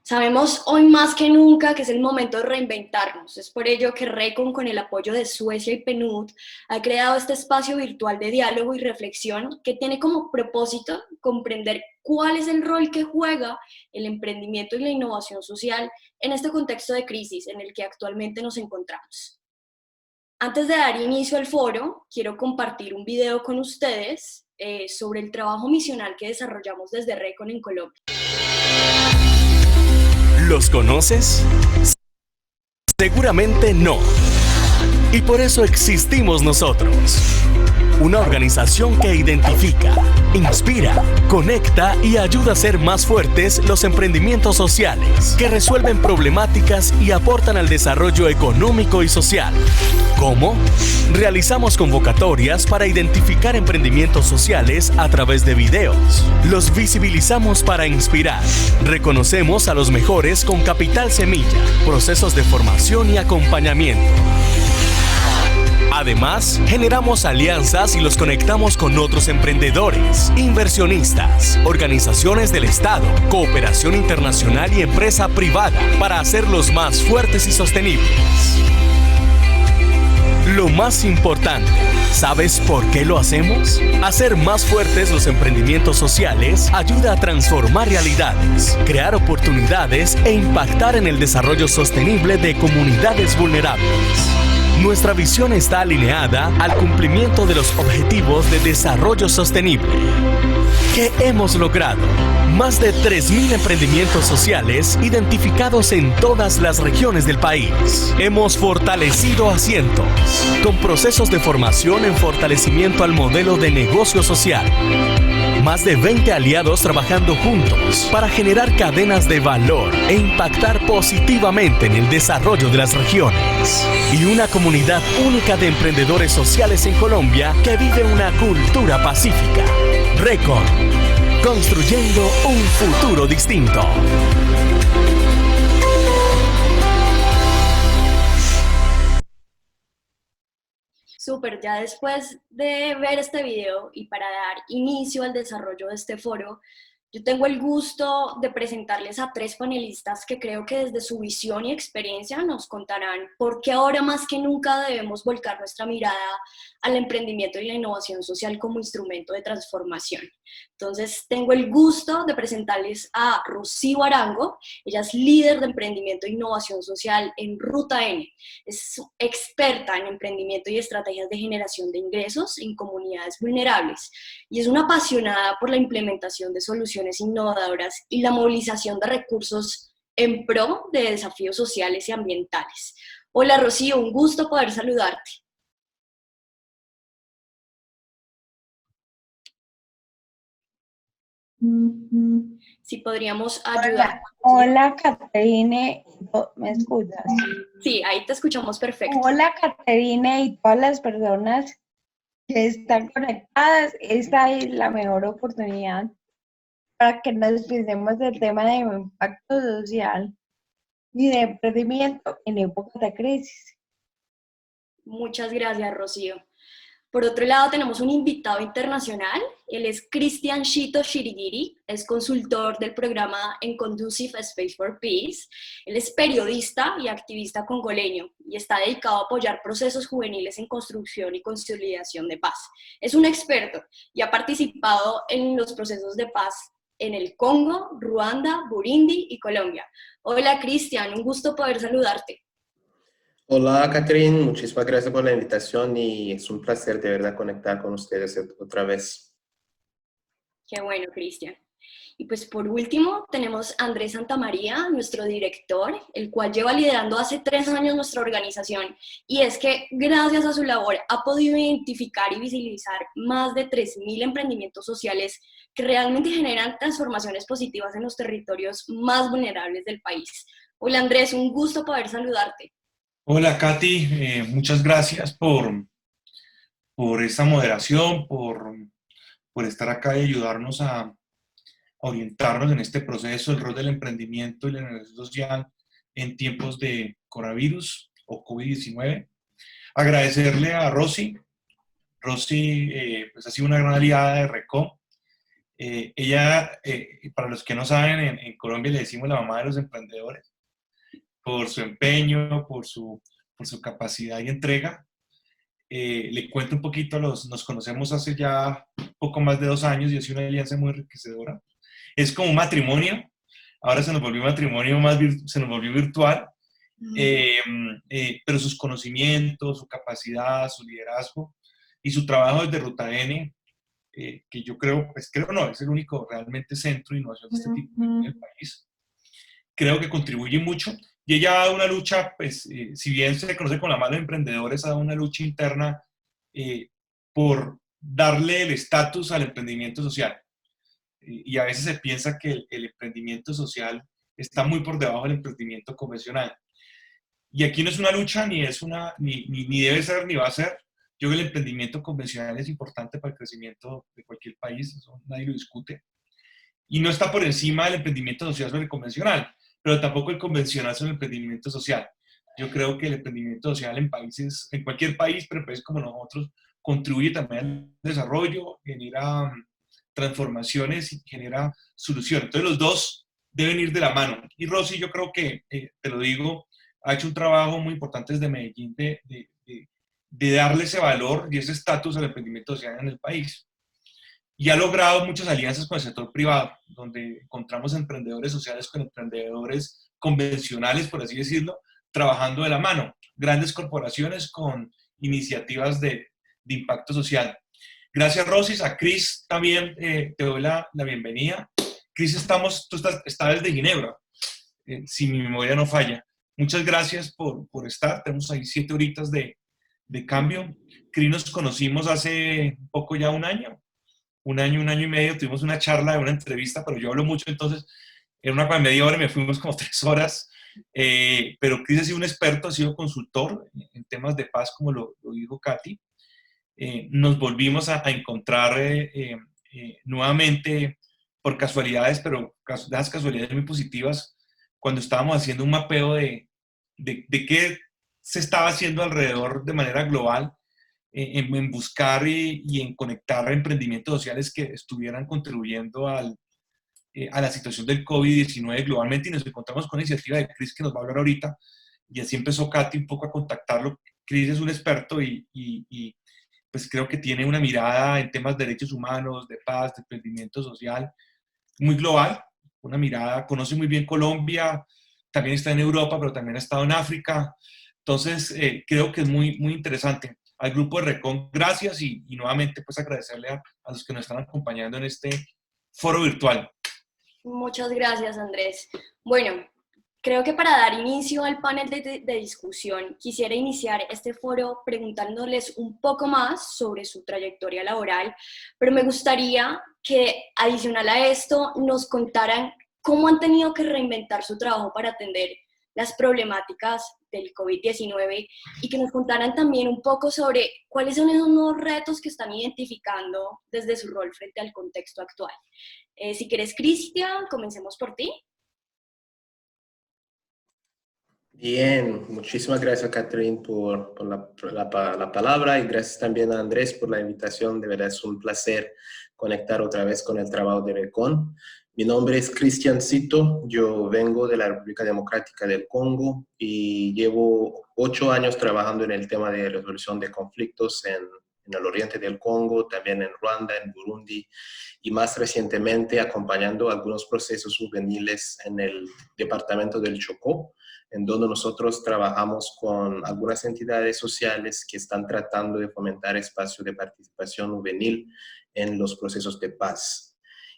Sabemos hoy más que nunca que es el momento de reinventarnos. Es por ello que Recon, con el apoyo de Suecia y PNUD, ha creado este espacio virtual de diálogo y reflexión que tiene como propósito comprender cuál es el rol que juega el emprendimiento y la innovación social en este contexto de crisis en el que actualmente nos encontramos. Antes de dar inicio al foro, quiero compartir un video con ustedes sobre el trabajo misional que desarrollamos desde Recon en Colombia. ¿Los conoces? Seguramente no. Y por eso existimos nosotros. Una organización que identifica, inspira, conecta y ayuda a ser más fuertes los emprendimientos sociales que resuelven problemáticas y aportan al desarrollo económico y social. ¿Cómo? Realizamos convocatorias para identificar emprendimientos sociales a través de videos. Los visibilizamos para inspirar. Reconocemos a los mejores con capital semilla, procesos de formación y acompañamiento. Además, generamos alianzas y los conectamos con otros emprendedores, inversionistas, organizaciones del Estado, cooperación internacional y empresa privada para hacerlos más fuertes y sostenibles. Lo más importante, ¿sabes por qué lo hacemos? Hacer más fuertes los emprendimientos sociales ayuda a transformar realidades, crear oportunidades e impactar en el desarrollo sostenible de comunidades vulnerables. Nuestra visión está alineada al cumplimiento de los Objetivos de Desarrollo Sostenible. ¿Qué hemos logrado? Más de 3.000 emprendimientos sociales identificados en todas las regiones del país. Hemos fortalecido a cientos, con procesos de formación en fortalecimiento al modelo de negocio social. Más de 20 aliados trabajando juntos para generar cadenas de valor e impactar positivamente en el desarrollo de las regiones. Y una comunidad única de emprendedores sociales en Colombia que vive una cultura pacífica. Recon, construyendo un futuro distinto. Súper, ya después de ver este video y para dar inicio al desarrollo de este foro, yo tengo el gusto de presentarles a 3 panelistas que creo que desde su visión y experiencia nos contarán por qué ahora más que nunca debemos volcar nuestra mirada al emprendimiento y la innovación social como instrumento de transformación. Entonces, tengo el gusto de presentarles a Rocío Arango. Ella es líder de emprendimiento e innovación social en Ruta N. Es experta en emprendimiento y estrategias de generación de ingresos en comunidades vulnerables y es una apasionada por la implementación de soluciones innovadoras y la movilización de recursos en pro de desafíos sociales y ambientales. Hola Rocío, un gusto poder saludarte. Si podríamos ayudar. Hola, Caterine, ¿me escuchas? Sí, ahí te escuchamos perfecto. Hola, Caterine y todas las personas que están conectadas. Esta es la mejor oportunidad para que nos pensemos del tema de impacto social y de emprendimiento en épocas de crisis. Muchas gracias, Rocío. Por otro lado, tenemos un invitado internacional. Él es Cristian Shito Shirigiri, es consultor del programa En Conducive Space for Peace. Él es periodista y activista congoleño y está dedicado a apoyar procesos juveniles en construcción y consolidación de paz. Es un experto y ha participado en los procesos de paz en el Congo, Ruanda, Burundi y Colombia. Hola, Cristian, un gusto poder saludarte. Hola, Catherine, muchísimas gracias por la invitación y es un placer de verdad conectar con ustedes otra vez. Qué bueno, Cristian. Y pues por último tenemos a Andrés Santamaría, nuestro director, el cual lleva liderando hace 3 años nuestra organización, y es que gracias a su labor ha podido identificar y visibilizar más de 3.000 emprendimientos sociales que realmente generan transformaciones positivas en los territorios más vulnerables del país. Hola Andrés, un gusto poder saludarte. Hola Katy, muchas gracias por esta moderación, por estar acá y ayudarnos a orientarnos en este proceso, el rol del emprendimiento y la innovación social en tiempos de coronavirus o COVID-19. Agradecerle a Rosy. Rosy pues ha sido una gran aliada de Recon. Ella, para los que no saben, en Colombia le decimos la mamá de los emprendedores, por su empeño, por su capacidad y entrega. Le cuento un poquito, nos conocemos hace ya poco más de 2 años y ha sido una alianza muy enriquecedora. Es como un matrimonio, ahora se nos volvió un matrimonio se nos volvió virtual, pero sus conocimientos, su capacidad, su liderazgo y su trabajo desde Ruta N, que yo creo, pues creo no, es el único realmente centro de innovación de este tipo en el país, creo que contribuye mucho. Y ella ha dado una lucha, pues, si bien se conoce con la mano de emprendedores, ha dado una lucha interna por darle el estatus al emprendimiento social. Y a veces se piensa que el emprendimiento social está muy por debajo del emprendimiento convencional. Y aquí no es una lucha, ni debe ser, ni va a ser. Yo creo que el emprendimiento convencional es importante para el crecimiento de cualquier país, eso nadie lo discute. Y no está por encima del emprendimiento social sobre el convencional, pero tampoco el convencional sobre el emprendimiento social. Yo creo que el emprendimiento social en cualquier país, pero en países como nosotros, contribuye también al desarrollo, genera transformaciones y genera soluciones. Entonces los dos deben ir de la mano. Y Rosy, yo creo que, te lo digo, ha hecho un trabajo muy importante desde Medellín de darle ese valor y ese estatus al emprendimiento social en el país. Y ha logrado muchas alianzas con el sector privado, donde encontramos emprendedores sociales con emprendedores convencionales, por así decirlo, trabajando de la mano. Grandes corporaciones con iniciativas de impacto social. Gracias, Rosis. A Cris también te doy la bienvenida. Cris, tú estás desde Ginebra, si mi memoria no falla. Muchas gracias por estar. Tenemos ahí 7 horitas de cambio. Cris, nos conocimos hace poco ya un año y medio. Tuvimos una charla, una entrevista, pero yo hablo mucho, entonces era una media hora y me fuimos como 3 horas. Pero Cris ha sido un experto, ha sido consultor en temas de paz, como lo dijo Katy. Nos volvimos a encontrar nuevamente por casualidades, pero las casualidades muy positivas, cuando estábamos haciendo un mapeo de qué se estaba haciendo alrededor de manera global, en buscar y en conectar emprendimientos sociales que estuvieran contribuyendo a la situación del COVID-19 globalmente, y nos encontramos con la iniciativa de Cris, que nos va a hablar ahorita, y así empezó Katy un poco a contactarlo. Cris es un experto y pues creo que tiene una mirada en temas de derechos humanos, de paz, de emprendimiento social, muy global, una mirada, conoce muy bien Colombia, también está en Europa, pero también ha estado en África. Entonces, creo que es muy, muy interesante. Al grupo de Recon, gracias, y nuevamente pues agradecerle a los que nos están acompañando en este foro virtual. Muchas gracias, Andrés. Bueno, creo que para dar inicio al panel de discusión, quisiera iniciar este foro preguntándoles un poco más sobre su trayectoria laboral, pero me gustaría que, adicional a esto, nos contaran cómo han tenido que reinventar su trabajo para atender las problemáticas del COVID-19 y que nos contaran también un poco sobre cuáles son esos nuevos retos que están identificando desde su rol frente al contexto actual. Si quieres, Cristian, comencemos por ti. Bien, muchísimas gracias, Catherine, por la palabra, y gracias también a Andrés por la invitación. De verdad es un placer conectar otra vez con el trabajo de Recon. Mi nombre es Cristian Cito, yo vengo de la República Democrática del Congo y llevo 8 años trabajando en el tema de resolución de conflictos en el oriente del Congo, también en Ruanda, en Burundi, y más recientemente acompañando algunos procesos juveniles en el departamento del Chocó, en donde nosotros trabajamos con algunas entidades sociales que están tratando de fomentar espacios de participación juvenil en los procesos de paz.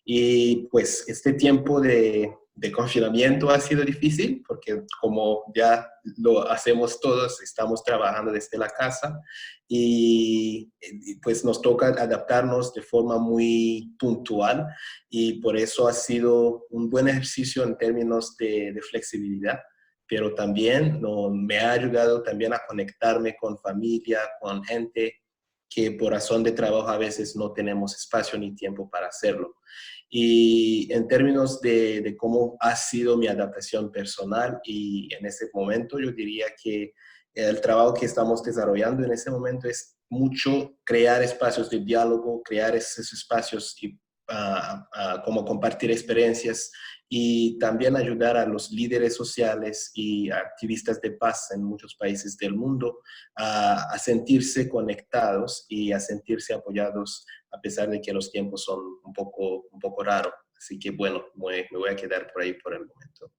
Y pues este tiempo de confinamiento ha sido difícil porque, como ya lo hacemos todos, estamos trabajando desde la casa y pues nos toca adaptarnos de forma muy puntual, y por eso ha sido un buen ejercicio en términos de flexibilidad, pero también me ha ayudado también a conectarme con familia, con gente que por razón de trabajo a veces no tenemos espacio ni tiempo para hacerlo. Y en términos de cómo ha sido mi adaptación personal y en este momento, yo diría que el trabajo que estamos desarrollando en este momento es mucho crear espacios de diálogo, crear esos espacios y como compartir experiencias y también ayudar a los líderes sociales y activistas de paz en muchos países del mundo a sentirse conectados y a sentirse apoyados a pesar de que los tiempos son un poco raros. Así que bueno, me voy a quedar por ahí por el momento.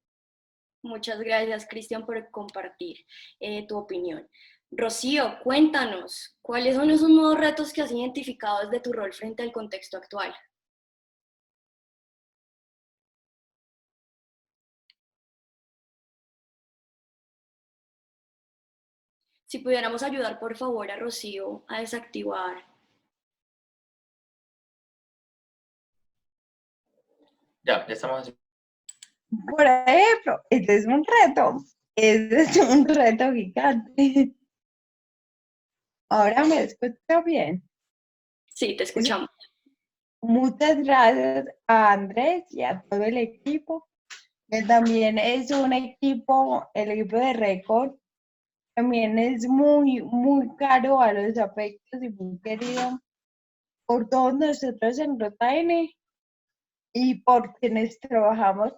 Muchas gracias, Cristian, por compartir tu opinión. Rocío, cuéntanos, ¿cuáles son esos nuevos retos que has identificado desde tu rol frente al contexto actual? Si pudiéramos ayudar, por favor, a Rocío a desactivar. Ya estamos. Por ejemplo, este es un reto. Este es un reto gigante. Ahora me escucho bien. Sí, te escuchamos. Muchas gracias a Andrés y a todo el equipo, que también es un equipo, el equipo de Record, también es muy, muy caro a los afectos y muy querido por todos nosotros en RotaN y por quienes trabajamos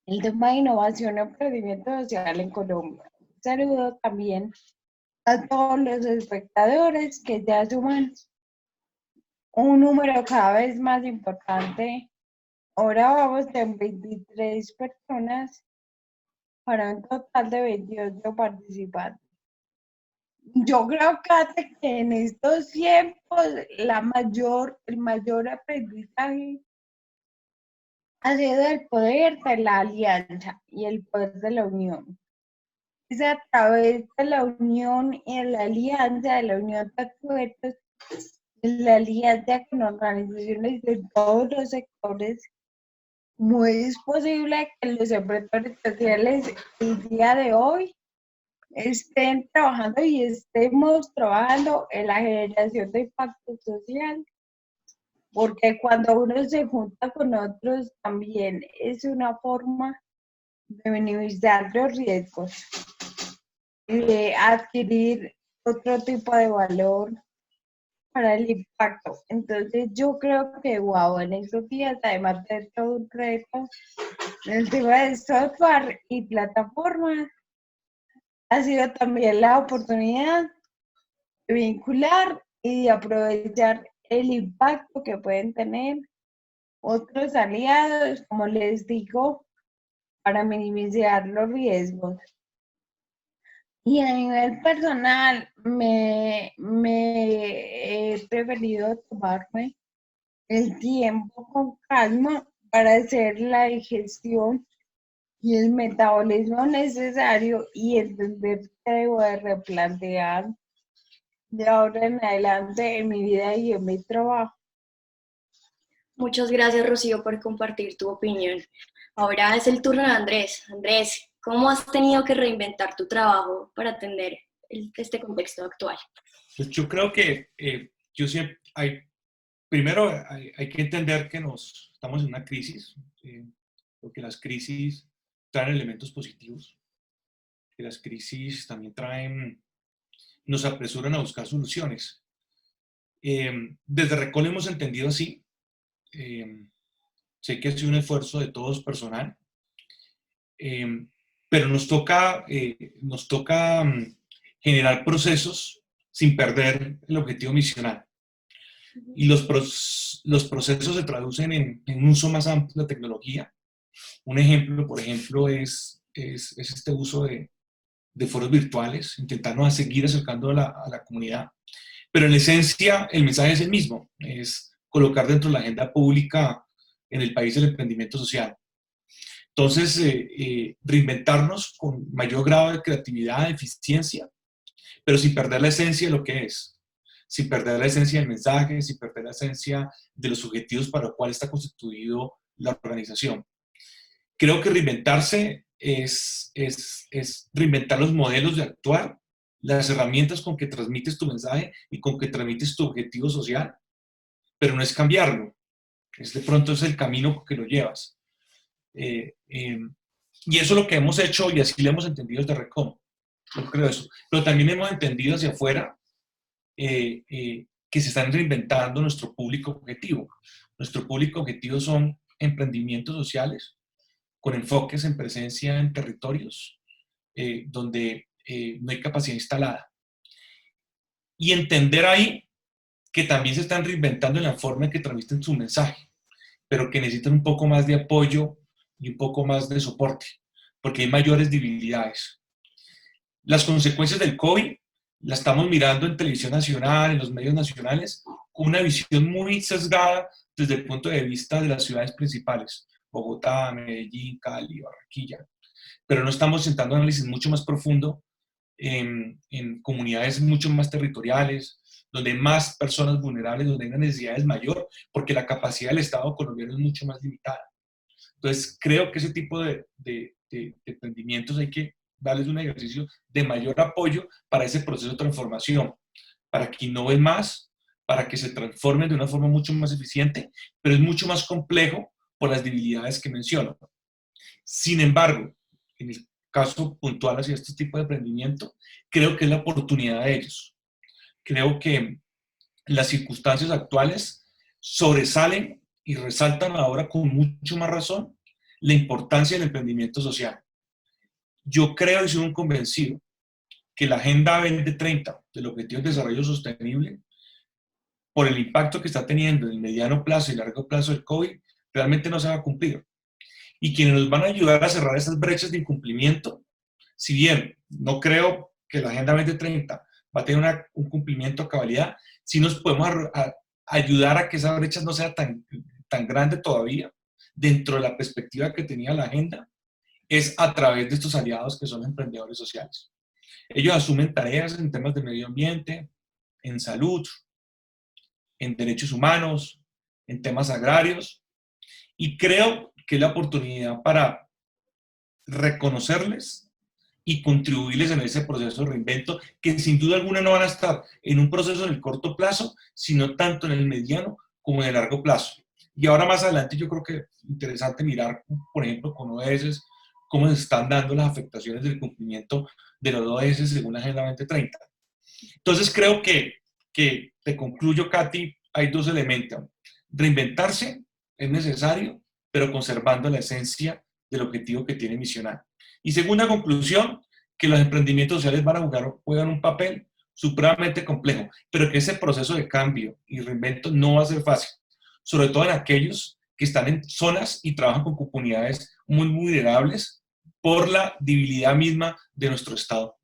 el tema de innovación y emprendimiento social en Colombia. Un saludo también a todos los espectadores que ya suman un número cada vez más importante. Ahora vamos en 23 personas para un total de 28 participantes. Yo creo, Kate, que en estos tiempos el mayor aprendizaje ha sido el poder de la alianza y el poder de la unión. Es a través de la unión y de la alianza, de la unión de acuerdos, de la alianza con organizaciones de todos los sectores, como es posible que los emprendedores sociales el día de hoy estén trabajando y estemos trabajando en la generación de impacto social, porque cuando uno se junta con otros también es una forma de minimizar los riesgos y de adquirir otro tipo de valor para el impacto. Entonces yo creo que wow, en estos días, además de todo un reto, el tema de software y plataformas, ha sido también la oportunidad de vincular y de aprovechar el impacto que pueden tener otros aliados, como les digo, para minimizar los riesgos. Y a nivel personal, me he preferido tomarme el tiempo con calma para hacer la digestión y el metabolismo necesario y entender que debo de replantear de ahora en adelante en mi vida y en mi trabajo. Muchas gracias, Rocío, por compartir tu opinión. Ahora es el turno de Andrés. Andrés, ¿cómo has tenido que reinventar tu trabajo para atender este contexto actual? Pues yo creo que primero hay que entender que estamos en una crisis, porque las crisis traen elementos positivos, que las crisis también nos apresuran a buscar soluciones. Desde Recol hemos entendido así. Sé que ha sido un esfuerzo de todos personal, pero nos toca generar procesos sin perder el objetivo misional. Y los procesos se traducen en un uso más amplio de la tecnología. Un ejemplo, por ejemplo, es este uso de foros virtuales, intentando seguir acercando a la comunidad. Pero en esencia, el mensaje es el mismo, es colocar dentro de la agenda pública en el país el emprendimiento social. Entonces, reinventarnos con mayor grado de creatividad, de eficiencia, pero sin perder la esencia de lo que es, sin perder la esencia del mensaje, sin perder la esencia de los objetivos para los cuales está constituido la organización. Creo que reinventarse es reinventar los modelos de actuar, las herramientas con que transmites tu mensaje y con que transmites tu objetivo social, pero no es cambiarlo, de pronto es el camino que lo llevas. Y eso es lo que hemos hecho y así lo hemos entendido desde Recom. Yo creo eso. Pero también hemos entendido hacia afuera que se están reinventando nuestro público objetivo. Nuestro público objetivo son emprendimientos sociales con enfoques en presencia en territorios donde no hay capacidad instalada. Y entender ahí que también se están reinventando en la forma en que transmiten su mensaje, pero que necesitan un poco más de apoyo y un poco más de soporte, porque hay mayores debilidades. Las consecuencias del COVID las estamos mirando en televisión nacional, en los medios nacionales, con una visión muy sesgada desde el punto de vista de las ciudades principales, Bogotá, Medellín, Cali, Barranquilla, pero no estamos sentando análisis mucho más profundo en comunidades mucho más territoriales, donde hay más personas vulnerables, donde hay una necesidad es mayor, porque la capacidad del Estado colombiano es mucho más limitada. Entonces, creo que ese tipo de emprendimientos hay que darles un ejercicio de mayor apoyo para ese proceso de transformación, para que innoven más, para que se transformen de una forma mucho más eficiente, pero es mucho más complejo por las debilidades que menciono. Sin embargo, en el caso puntual hacia este tipo de emprendimiento, creo que es la oportunidad de ellos. Creo que las circunstancias actuales sobresalen y resaltan ahora con mucho más razón la importancia del emprendimiento social. Yo creo y soy un convencido que la Agenda 2030 del Objetivo de Desarrollo Sostenible, por el impacto que está teniendo en el mediano plazo y largo plazo del COVID, realmente no se va a cumplir. Y quienes nos van a ayudar a cerrar esas brechas de incumplimiento, si bien no creo que la Agenda 2030 va a tener un cumplimiento a cabalidad, sí nos podemos ayudar a que esa brecha no sea tan grande todavía, dentro de la perspectiva que tenía la agenda, es a través de estos aliados que son emprendedores sociales. Ellos asumen tareas en temas de medio ambiente, en salud, en derechos humanos, en temas agrarios, y creo que es la oportunidad para reconocerles y contribuirles en ese proceso de reinvento, que sin duda alguna no van a estar en un proceso en el corto plazo, sino tanto en el mediano como en el largo plazo. Y ahora más adelante yo creo que es interesante mirar, por ejemplo, con ODS, cómo se están dando las afectaciones del cumplimiento de los ODS según la Agenda 2030. Entonces creo que te concluyo, Katy, hay dos elementos. Reinventarse es necesario, pero conservando la esencia del objetivo que tiene misional. Y segunda conclusión, que los emprendimientos sociales juegan un papel supremamente complejo, pero que ese proceso de cambio y reinvento no va a ser fácil, sobre todo en aquellos que están en zonas y trabajan con comunidades muy vulnerables por la debilidad misma de nuestro Estado.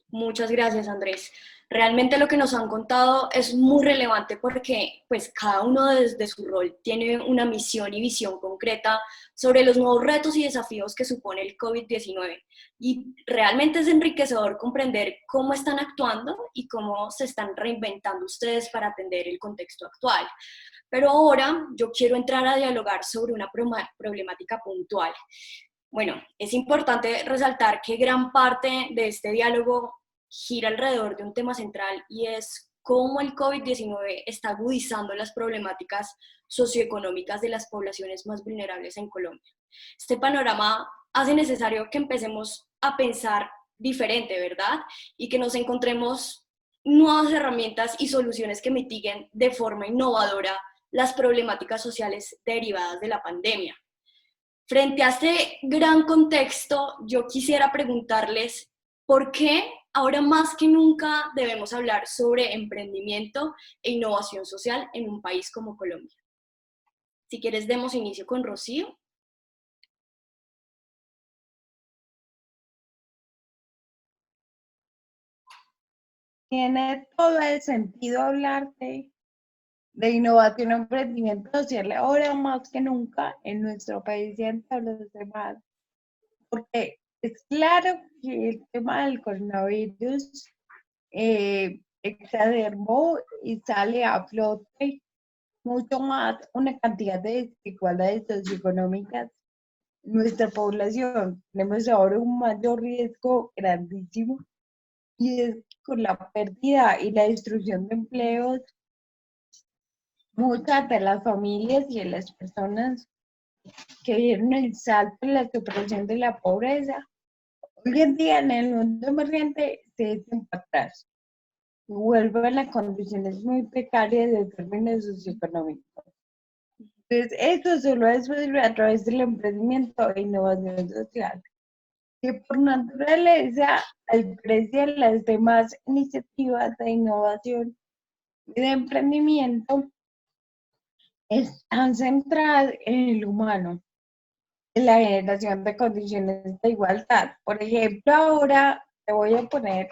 Muchas gracias, Andrés. Realmente lo que nos han contado es muy relevante porque pues, cada uno desde su rol tiene una misión y visión concreta sobre los nuevos retos y desafíos que supone el COVID-19. Y realmente es enriquecedor comprender cómo están actuando y cómo se están reinventando ustedes para atender el contexto actual. Pero ahora yo quiero entrar a dialogar sobre una problemática puntual. Bueno, es importante resaltar que gran parte de este diálogo gira alrededor de un tema central y es cómo el COVID-19 está agudizando las problemáticas socioeconómicas de las poblaciones más vulnerables en Colombia. Este panorama hace necesario que empecemos a pensar diferente, ¿verdad? Y que nos encontremos nuevas herramientas y soluciones que mitiguen de forma innovadora las problemáticas sociales derivadas de la pandemia. Frente a este gran contexto, yo quisiera preguntarles por qué ahora más que nunca debemos hablar sobre emprendimiento e innovación social en un país como Colombia. Si quieres, demos inicio con Rocío. Tiene todo el sentido hablar de innovación y emprendimiento social ahora más que nunca en nuestro país y en todos los demás, porque es claro que el tema del coronavirus exacerbó y sale a flote mucho más una cantidad de desigualdades socioeconómicas en nuestra población. Tenemos ahora un mayor riesgo grandísimo y es con la pérdida y la destrucción de empleos. Muchas de las familias y de las personas que vieron el salto en la superación de la pobreza, hoy en día en el mundo emergente se echan para atrás. y vuelven a condiciones muy precarias de términos socioeconómicos. Entonces, esto solo es posible a través del emprendimiento e innovación social, que por naturaleza, a diferencia de las demás iniciativas de innovación y de emprendimiento, están centradas en el humano, en la generación de condiciones de igualdad. Por ejemplo, ahora te voy a poner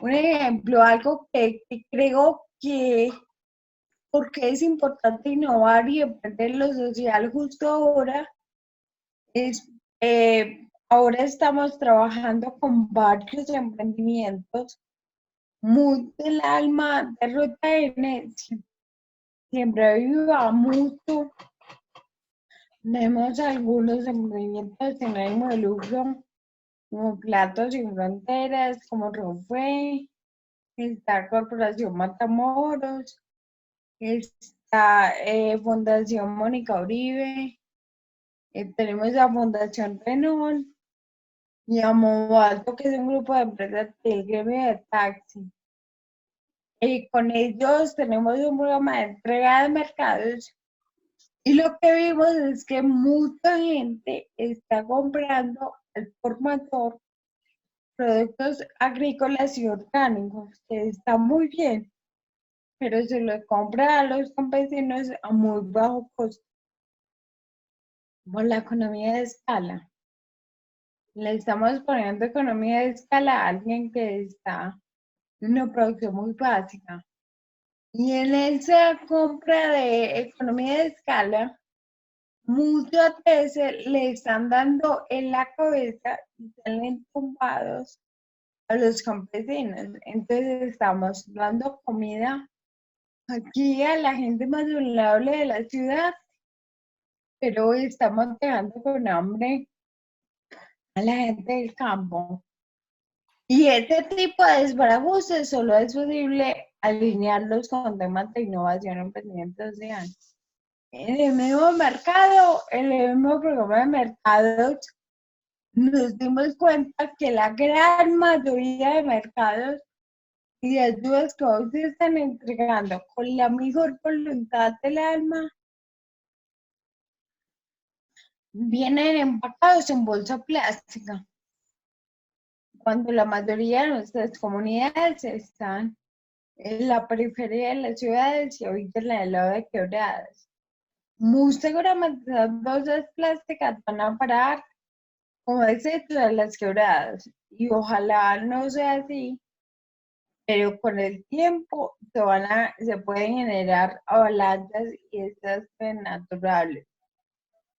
un ejemplo, algo que creo que porque es importante innovar y emprender lo social justo ahora. Ahora estamos trabajando con varios emprendimientos. Muy del alma de Ruta N, siempre viva mucho. Tenemos algunos emprendimientos en ánimo de lucro, como Platos Sin Fronteras, como Rofe, está Corporación Matamoros, está Fundación Mónica Uribe, tenemos la Fundación Renault y a Movalto, que es un grupo de empresas del gremio de taxi. Con ellos tenemos un programa de entrega de mercados y lo que vimos es que mucha gente está comprando al por mayor productos agrícolas y orgánicos, que está muy bien, pero se los compra a los campesinos a muy bajo costo, como la economía de escala. Le estamos poniendo economía de escala a alguien que está en una producción muy básica. Y en esa compra de economía de escala, muchas veces le están dando en la cabeza y salen tumbados a los campesinos. Entonces estamos dando comida aquí a la gente más vulnerable de la ciudad, pero estamos dejando con hambre a la gente del campo. Y este tipo de desbarajustes solo es posible alinearlos con temas de innovación y emprendimiento social. En el mismo mercado, en el mismo programa de mercados, nos dimos cuenta que la gran mayoría de mercados y de ayudas que hoy se están entregando con la mejor voluntad del alma, vienen empacados en bolsa plástica, cuando la mayoría de nuestras comunidades están en la periferia de las ciudades y ahorita en el lado de quebradas. Muy seguramente las bolsas plásticas van a parar como excepto de las quebradas y ojalá no sea así, pero con el tiempo se pueden generar avalanchas y desastres naturales,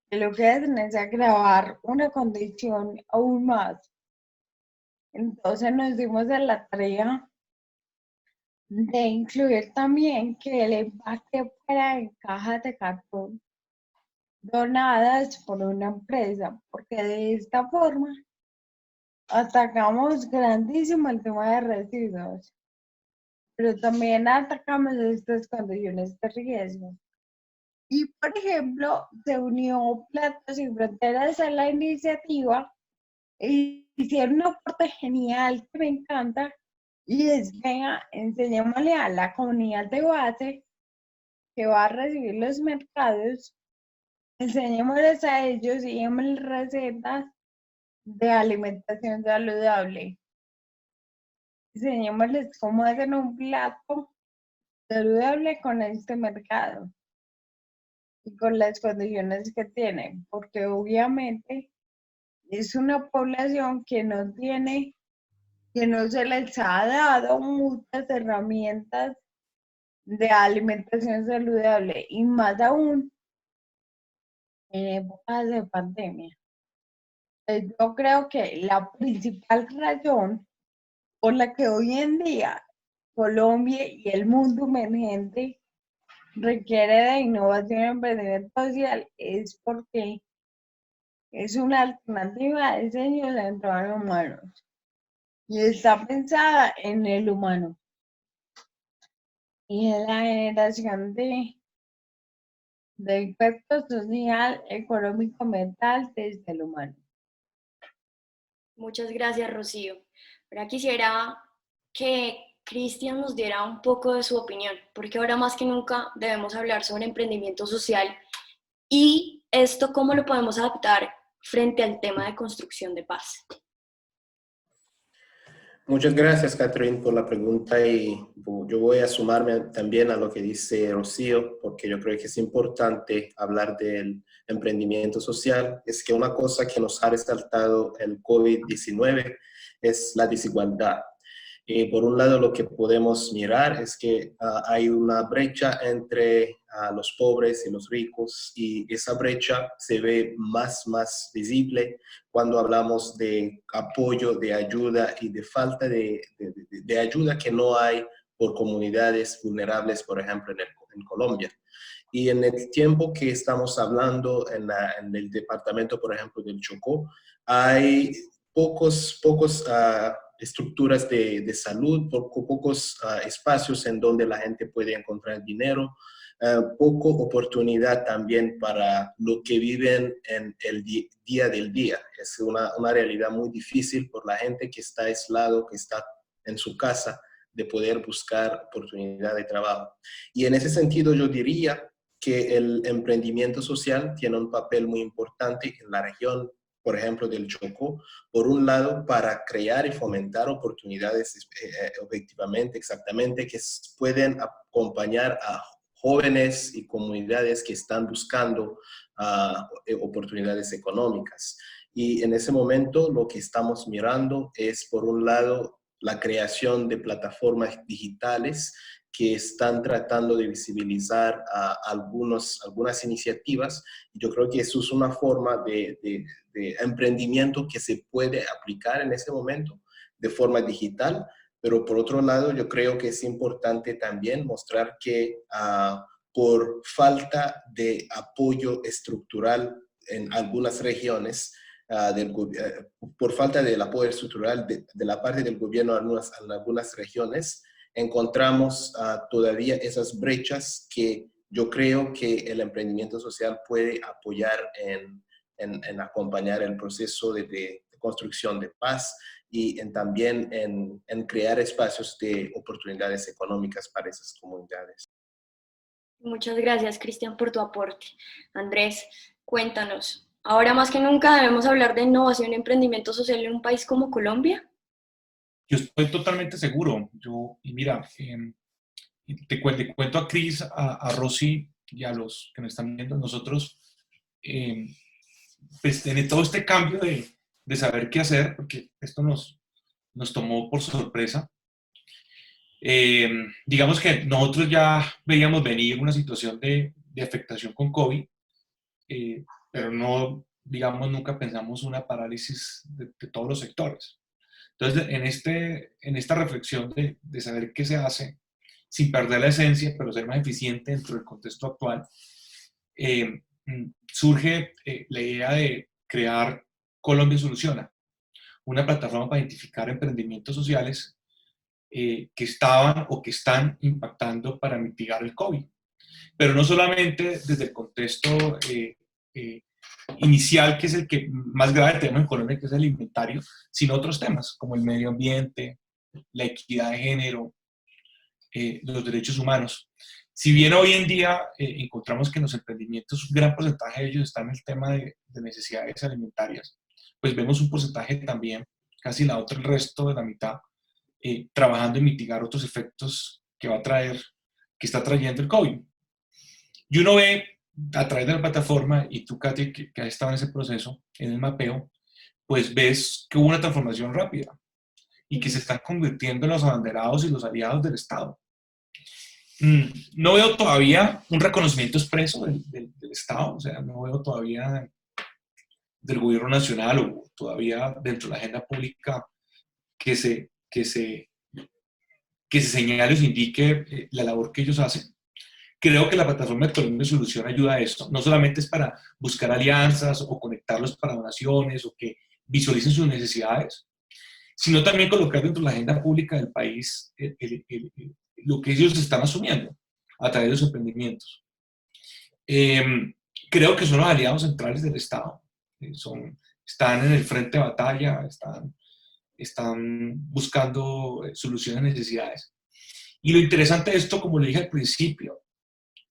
que lo que hacen es agravar una condición aún más. Entonces nos dimos a la tarea de incluir también que el empaque fuera en cajas de cartón donadas por una empresa, porque de esta forma atacamos grandísimo el tema de residuos, pero también atacamos estas condiciones de riesgo. Y, por ejemplo, se unió Platos Sin Fronteras a la iniciativa e hicieron un aporte genial que me encanta, y es, venga, enseñémosle a la comunidad de base que va a recibir los mercados, enseñémosles a ellos y démosles recetas de alimentación saludable. Enseñémosles cómo hacer un plato saludable con este mercado y con las condiciones que tienen, porque obviamente es una población que no tiene, que no se les ha dado muchas herramientas de alimentación saludable y más aún en épocas de pandemia. Yo creo que la principal razón por la que hoy en día Colombia y el mundo emergente requiere de innovación y emprendimiento social es porque es una alternativa de diseño centrado en humanos y está pensada en el humano y en la generación de impacto social, económico, mental desde el humano. Muchas gracias, Rocío. Ahora quisiera que Cristian nos diera un poco de su opinión, porque ahora más que nunca debemos hablar sobre emprendimiento social y esto cómo lo podemos adaptar frente al tema de construcción de paz. Muchas gracias, Catherine, por la pregunta y yo voy a sumarme también a lo que dice Rocío, porque yo creo que es importante hablar del emprendimiento social. Es que una cosa que nos ha resaltado el COVID-19 es la desigualdad. Por un lado, lo que podemos mirar es que hay una brecha entre los pobres y los ricos y esa brecha se ve más visible cuando hablamos de apoyo, de ayuda y de falta de ayuda que no hay por comunidades vulnerables, por ejemplo, en Colombia. Y en el tiempo que estamos hablando en el departamento, por ejemplo, del Chocó, hay pocos estructuras de salud, pocos espacios en donde la gente puede encontrar dinero, poco oportunidad también para lo que viven en el día del día. Es una realidad muy difícil por la gente que está aislado, que está en su casa, de poder buscar oportunidad de trabajo. Y en ese sentido yo diría que el emprendimiento social tiene un papel muy importante en la región, por ejemplo, del Chocó, por un lado, para crear y fomentar oportunidades objetivamente, exactamente, que pueden acompañar a jóvenes y comunidades que están buscando oportunidades económicas. Y en ese momento lo que estamos mirando es, por un lado, la creación de plataformas digitales que están tratando de visibilizar algunas iniciativas. Yo creo que eso es una forma de emprendimiento que se puede aplicar en ese momento de forma digital, pero por otro lado yo creo que es importante también mostrar que por falta de apoyo estructural en algunas regiones, por falta del apoyo estructural de la parte del gobierno en algunas regiones, encontramos todavía esas brechas que yo creo que el emprendimiento social puede apoyar en acompañar el proceso de construcción de paz y también en crear espacios de oportunidades económicas para esas comunidades. Muchas gracias, Cristian, por tu aporte. Andrés, cuéntanos, ahora más que nunca debemos hablar de innovación y emprendimiento social en un país como Colombia. Yo estoy totalmente seguro. Y mira, te cuento a Cris, a Rosy y a los que nos están viendo, nosotros, pues en todo este cambio de saber qué hacer, porque esto nos tomó por sorpresa, digamos que nosotros ya veíamos venir una situación de afectación con COVID, pero no, digamos, nunca pensamos una parálisis de todos los sectores. Entonces, en esta reflexión de saber qué se hace, sin perder la esencia, pero ser más eficiente dentro del contexto actual, surge la idea de crear Colombia Soluciona, una plataforma para identificar emprendimientos sociales que estaban o que están impactando para mitigar el COVID. Pero no solamente desde el contexto inicial, que es el que más grave tenemos en Colombia, que es el alimentario, sino otros temas como el medio ambiente, la equidad de género, los derechos humanos. Si bien hoy en día encontramos que en los emprendimientos un gran porcentaje de ellos está en el tema de necesidades alimentarias, pues vemos un porcentaje también, casi el resto de la mitad, trabajando en mitigar otros efectos que está trayendo el COVID. Y uno ve a través de la plataforma, y tú, Katy, que has estado en ese proceso, en el mapeo, pues ves que hubo una transformación rápida y que se están convirtiendo en los abanderados y los aliados del Estado. No veo todavía un reconocimiento expreso del Estado, o sea, no veo todavía del gobierno nacional o todavía dentro de la agenda pública que se señale o se indique la labor que ellos hacen. Creo que la plataforma de Colombia Solución ayuda a esto. No solamente es para buscar alianzas o conectarlos para donaciones o que visualicen sus necesidades, sino también colocar dentro de la agenda pública del país lo que ellos están asumiendo a través de sus emprendimientos. Creo que son los aliados centrales del Estado. Están en el frente de batalla, están buscando soluciones a necesidades. Y lo interesante de esto, como le dije al principio,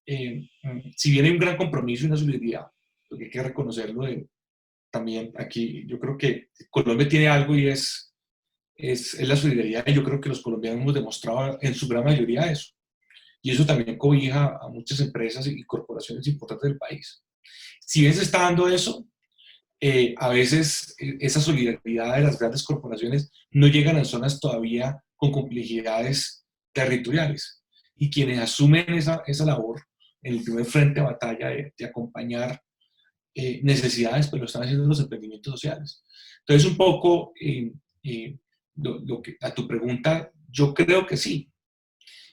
si bien hay un gran compromiso y una solidaridad, lo que hay que reconocerlo también aquí, yo creo que Colombia tiene algo y es la solidaridad, y yo creo que los colombianos hemos demostrado en su gran mayoría eso. Y eso también cobija a muchas empresas y corporaciones importantes del país. Si bien se está dando eso, a veces esa solidaridad de las grandes corporaciones no llegan a zonas todavía con complejidades territoriales. Y quienes asumen esa labor en el primer frente de batalla de acompañar necesidades, pues lo están haciendo los emprendimientos sociales. Entonces, un poco lo que, a tu pregunta, yo creo que sí.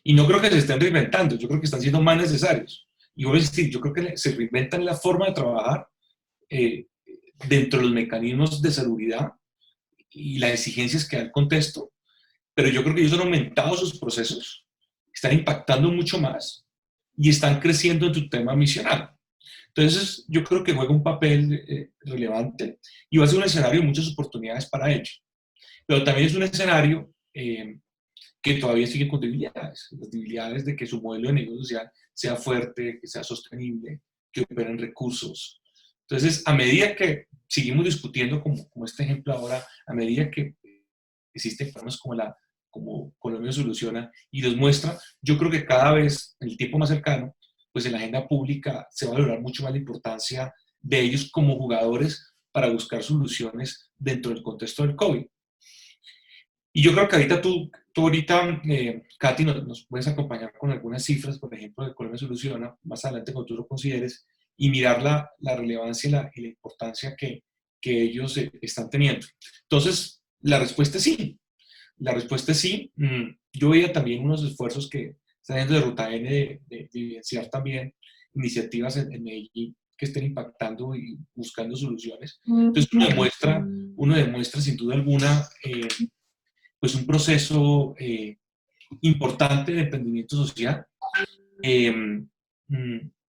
Y no creo que se estén reinventando, yo creo que están siendo más necesarios. Y voy a decir, yo creo que se reinventan la forma de trabajar eh, dentro de los mecanismos de seguridad y las exigencias que da el contexto, pero yo creo que ellos han aumentado sus procesos, están impactando mucho más y están creciendo en tu tema misional. Entonces, yo creo que juega un papel relevante y va a ser un escenario de muchas oportunidades para ellos. Pero también es un escenario que todavía sigue con debilidades. Las debilidades de que su modelo de negocio social sea fuerte, que sea sostenible, que operen recursos. Entonces, a medida que seguimos discutiendo, como este ejemplo ahora, a medida que existen formas como Colombia Soluciona y los muestra, yo creo que cada vez, en el tiempo más cercano, pues en la agenda pública se va a valorar mucho más la importancia de ellos como jugadores para buscar soluciones dentro del contexto del COVID. Y yo creo que ahorita tú ahorita, Katy, nos puedes acompañar con algunas cifras, por ejemplo, de Colombia Soluciona, más adelante cuando tú lo consideres, y mirar la relevancia y la importancia que ellos están teniendo. Entonces, la respuesta es sí. La respuesta es sí. Yo veía también unos esfuerzos que están haciendo de Ruta N de evidenciar también iniciativas en Medellín que estén impactando y buscando soluciones. Entonces, uno demuestra sin duda alguna pues un proceso importante de emprendimiento social.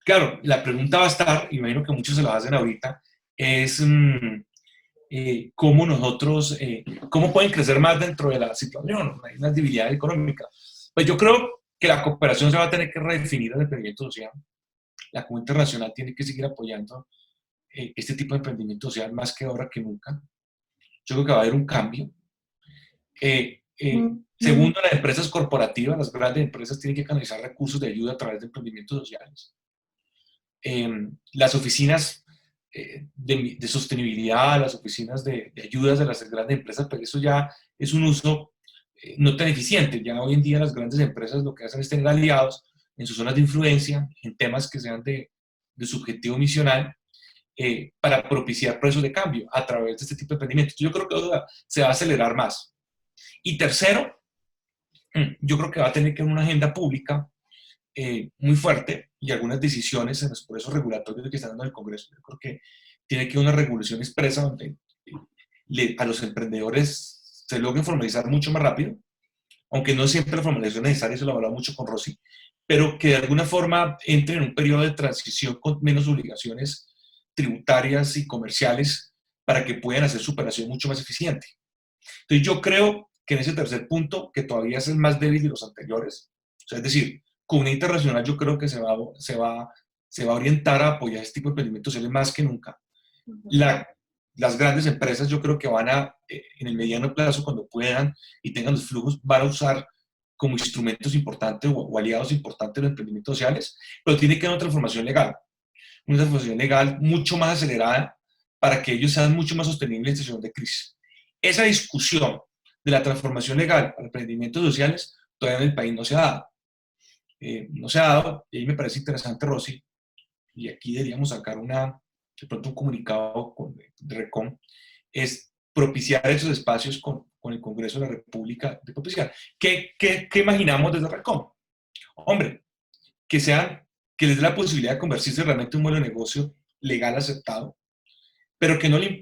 Claro, la pregunta va a estar, imagino que muchos se la hacen ahorita, es cómo nosotros, cómo pueden crecer más dentro de la situación, hay unas debilidades económicas. Pues yo creo que la cooperación se va a tener que redefinir el emprendimiento social. La comunidad internacional tiene que seguir apoyando este tipo de emprendimiento social más que ahora que nunca. Yo creo que va a haber un cambio. Segundo, las empresas corporativas, las grandes empresas tienen que canalizar recursos de ayuda a través de emprendimientos sociales. Las oficinas de sostenibilidad, las oficinas de ayudas de las grandes empresas, pero eso ya es un uso no tan eficiente. Ya hoy en día las grandes empresas lo que hacen es tener aliados en sus zonas de influencia, en temas que sean de su objetivo misional, para propiciar procesos de cambio a través de este tipo de emprendimientos. Yo creo que se va a acelerar más. Y tercero, yo creo que va a tener que haber una agenda pública muy fuerte y algunas decisiones en los procesos regulatorios que están dando en el Congreso. Yo creo que tiene que haber una regulación expresa donde a los emprendedores se logre formalizar mucho más rápido, aunque no siempre la formalización es necesaria, eso lo he hablado mucho con Rosy, pero que de alguna forma entre en un periodo de transición con menos obligaciones tributarias y comerciales para que puedan hacer su operación mucho más eficiente. Entonces yo creo que en ese tercer punto, que todavía es el más débil de los anteriores, o sea, es decir, comunidad internacional yo creo que se va a orientar a apoyar este tipo de emprendimientos sociales más que nunca. Las grandes empresas yo creo que van a, en el mediano plazo, cuando puedan y tengan los flujos, van a usar como instrumentos importantes o aliados importantes los emprendimientos sociales, pero tiene que haber una transformación legal mucho más acelerada para que ellos sean mucho más sostenibles en situación de crisis. Esa discusión de la transformación legal para emprendimientos sociales todavía en el país no se ha dado. No se ha dado, y ahí me parece interesante, Rosy, y aquí deberíamos sacar de pronto un comunicado de RECOM, es propiciar esos espacios con el Congreso de la República, de propiciar. ¿Qué imaginamos desde RECOM? Hombre, que les dé la posibilidad de convertirse realmente en un modelo de negocio legal aceptado, pero que no le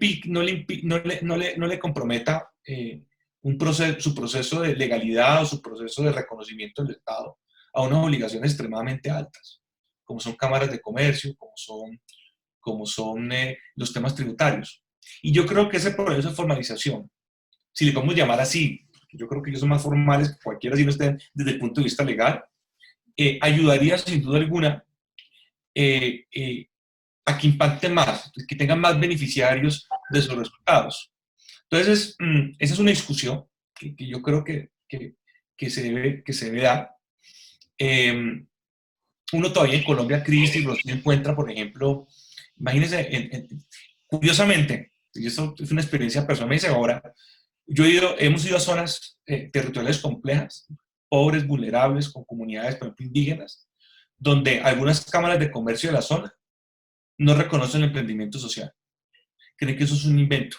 comprometa su proceso de legalidad o su proceso de reconocimiento del Estado a unas obligaciones extremadamente altas, como son cámaras de comercio, como son los temas tributarios. Y yo creo que ese proceso de formalización, si le podemos llamar así, que yo creo que ellos son más formales que cualquiera si no estén desde el punto de vista legal, ayudaría sin duda alguna a que impacte más, que tengan más beneficiarios de esos resultados. Entonces, esa es una discusión que yo creo que se debe dar. Uno todavía en Colombia, Cristi, los encuentra, por ejemplo, imagínense, curiosamente, y esto es una experiencia personal, me dice ahora, hemos ido a zonas territoriales complejas, pobres, vulnerables, con comunidades, por ejemplo, indígenas, donde algunas cámaras de comercio de la zona no reconocen el emprendimiento social. Creen que eso es un invento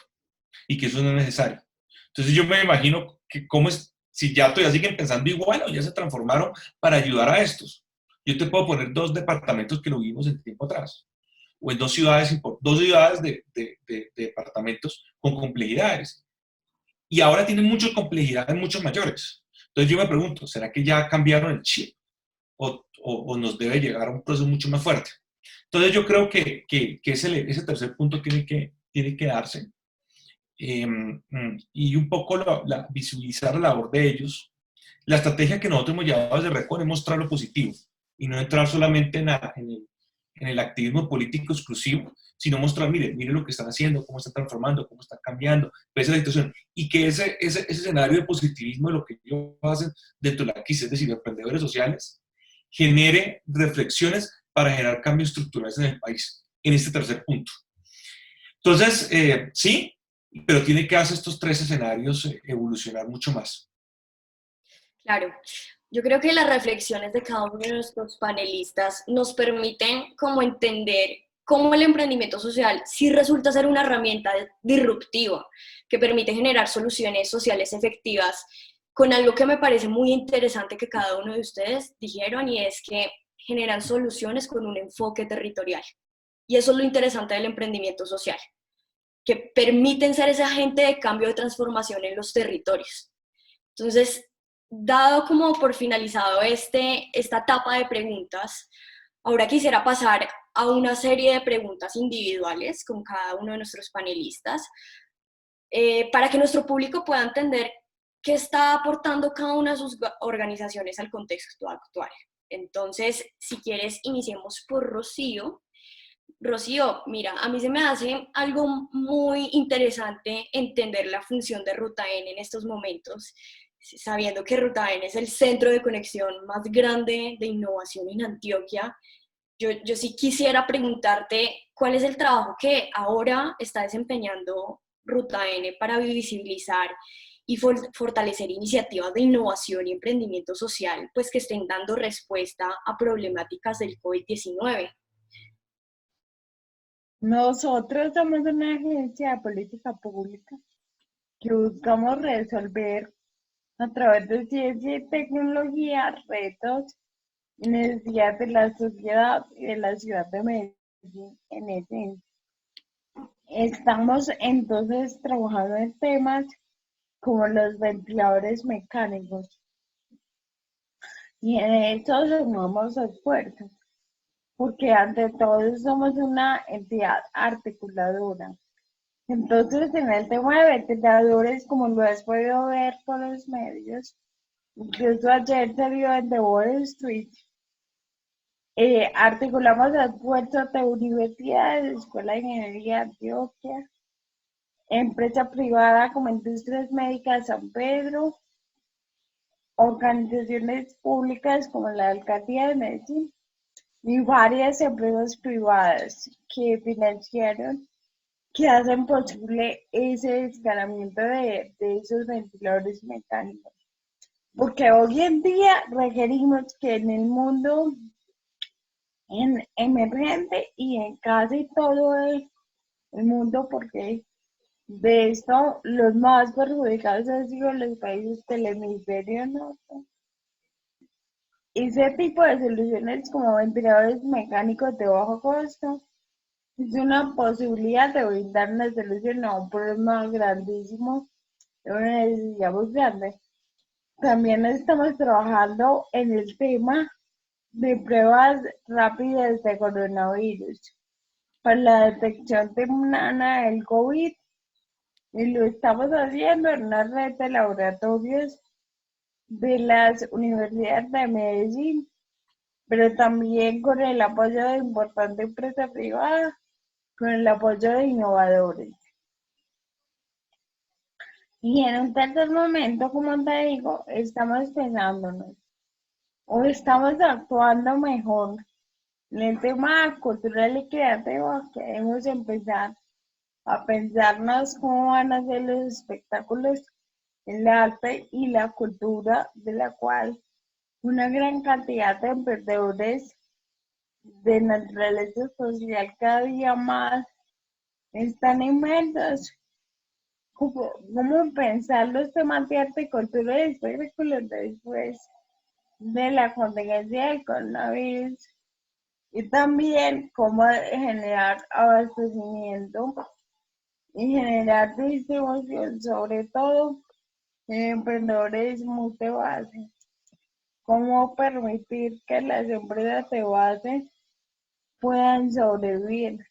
y que eso no es necesario. Entonces yo me imagino que cómo es, si ya todavía siguen pensando igual o ya se transformaron para ayudar a estos. Yo te puedo poner 2 departamentos que lo vimos en tiempo atrás, o en 2 ciudades, de departamentos con complejidades. Y ahora tienen muchas complejidades, mucho mayores. Entonces yo me pregunto, ¿será que ya cambiaron el chip? ¿O nos debe llegar a un proceso mucho más fuerte? Entonces yo creo que ese tercer punto tiene que darse. Y un poco visibilizar la labor de ellos. La estrategia que nosotros hemos llevado desde RECON es mostrar lo positivo y no entrar solamente en el activismo político exclusivo, sino mostrar, mire lo que están haciendo, cómo están transformando, cómo están cambiando, esa situación, y que ese escenario de positivismo de lo que ellos hacen dentro de la crisis, es decir, de emprendedores sociales, genere reflexiones para generar cambios estructurales en el país, en este tercer punto. Entonces, sí, pero tiene que hacer estos 3 escenarios evolucionar mucho más. Claro, yo creo que las reflexiones de cada uno de nuestros panelistas nos permiten como entender cómo el emprendimiento social sí resulta ser una herramienta disruptiva que permite generar soluciones sociales efectivas con algo que me parece muy interesante que cada uno de ustedes dijeron, y es que generan soluciones con un enfoque territorial. Y eso es lo interesante del emprendimiento social, que permiten ser ese agente de cambio, de transformación en los territorios. Entonces, dado como por finalizado esta etapa de preguntas, ahora quisiera pasar a una serie de preguntas individuales con cada uno de nuestros panelistas, para que nuestro público pueda entender qué está aportando cada una de sus organizaciones al contexto actual. Entonces, si quieres, iniciemos por Rocío. Rocío, mira, a mí se me hace algo muy interesante entender la función de Ruta N en estos momentos, sabiendo que Ruta N es el centro de conexión más grande de innovación en Antioquia. Yo sí quisiera preguntarte cuál es el trabajo que ahora está desempeñando Ruta N para visibilizar y fortalecer iniciativas de innovación y emprendimiento social, pues que estén dando respuesta a problemáticas del COVID-19. Nosotros somos una agencia de política pública que buscamos resolver a través de ciencia y tecnología retos y necesidades de la sociedad y de la ciudad de Medellín en esencia. Estamos entonces trabajando en temas como los ventiladores mecánicos y en eso sumamos esfuerzos, porque ante todo somos una entidad articuladora. Entonces, en el tema de ventiladores, como lo has podido ver por los medios, incluso ayer se vio en The Wall Street, articulamos esfuerzos de universidades, Escuela de Ingeniería de Antioquia, empresa privada como Industrias Médicas San Pedro, organizaciones públicas como la Alcaldía de Medellín y varias empresas privadas que financiaron, que hacen posible ese escalamiento de esos ventiladores mecánicos. Porque hoy en día requerimos que en el mundo emergente y en casi todo el mundo, porque de esto los más perjudicados han sido los países del hemisferio norte. Ese tipo de soluciones como ventiladores mecánicos de bajo costo es una posibilidad de brindar una solución a un problema grandísimo, de una necesidad muy grande. También estamos trabajando en el tema de pruebas rápidas de coronavirus para la detección temprana del COVID y lo estamos haciendo en una red de laboratorios de las universidades de Medellín, pero también con el apoyo de importante empresa privada, con el apoyo de innovadores. Y en un tercer momento, como te digo, estamos pensándonos o estamos actuando mejor en el tema cultural y creativo. Queremos empezar a pensarnos cómo van a ser los espectáculos, el arte y la cultura, de la cual una gran cantidad de emprendedores de naturaleza social cada día más están inmersos. ¿Cómo pensar los temas de arte, cultura y espectáculos después de la contingencia del coronavirus? Y también cómo generar abastecimiento y generar distribución, sobre todo en emprendedores muy de base. Cómo permitir que las empresas de base puedan sobrevivir.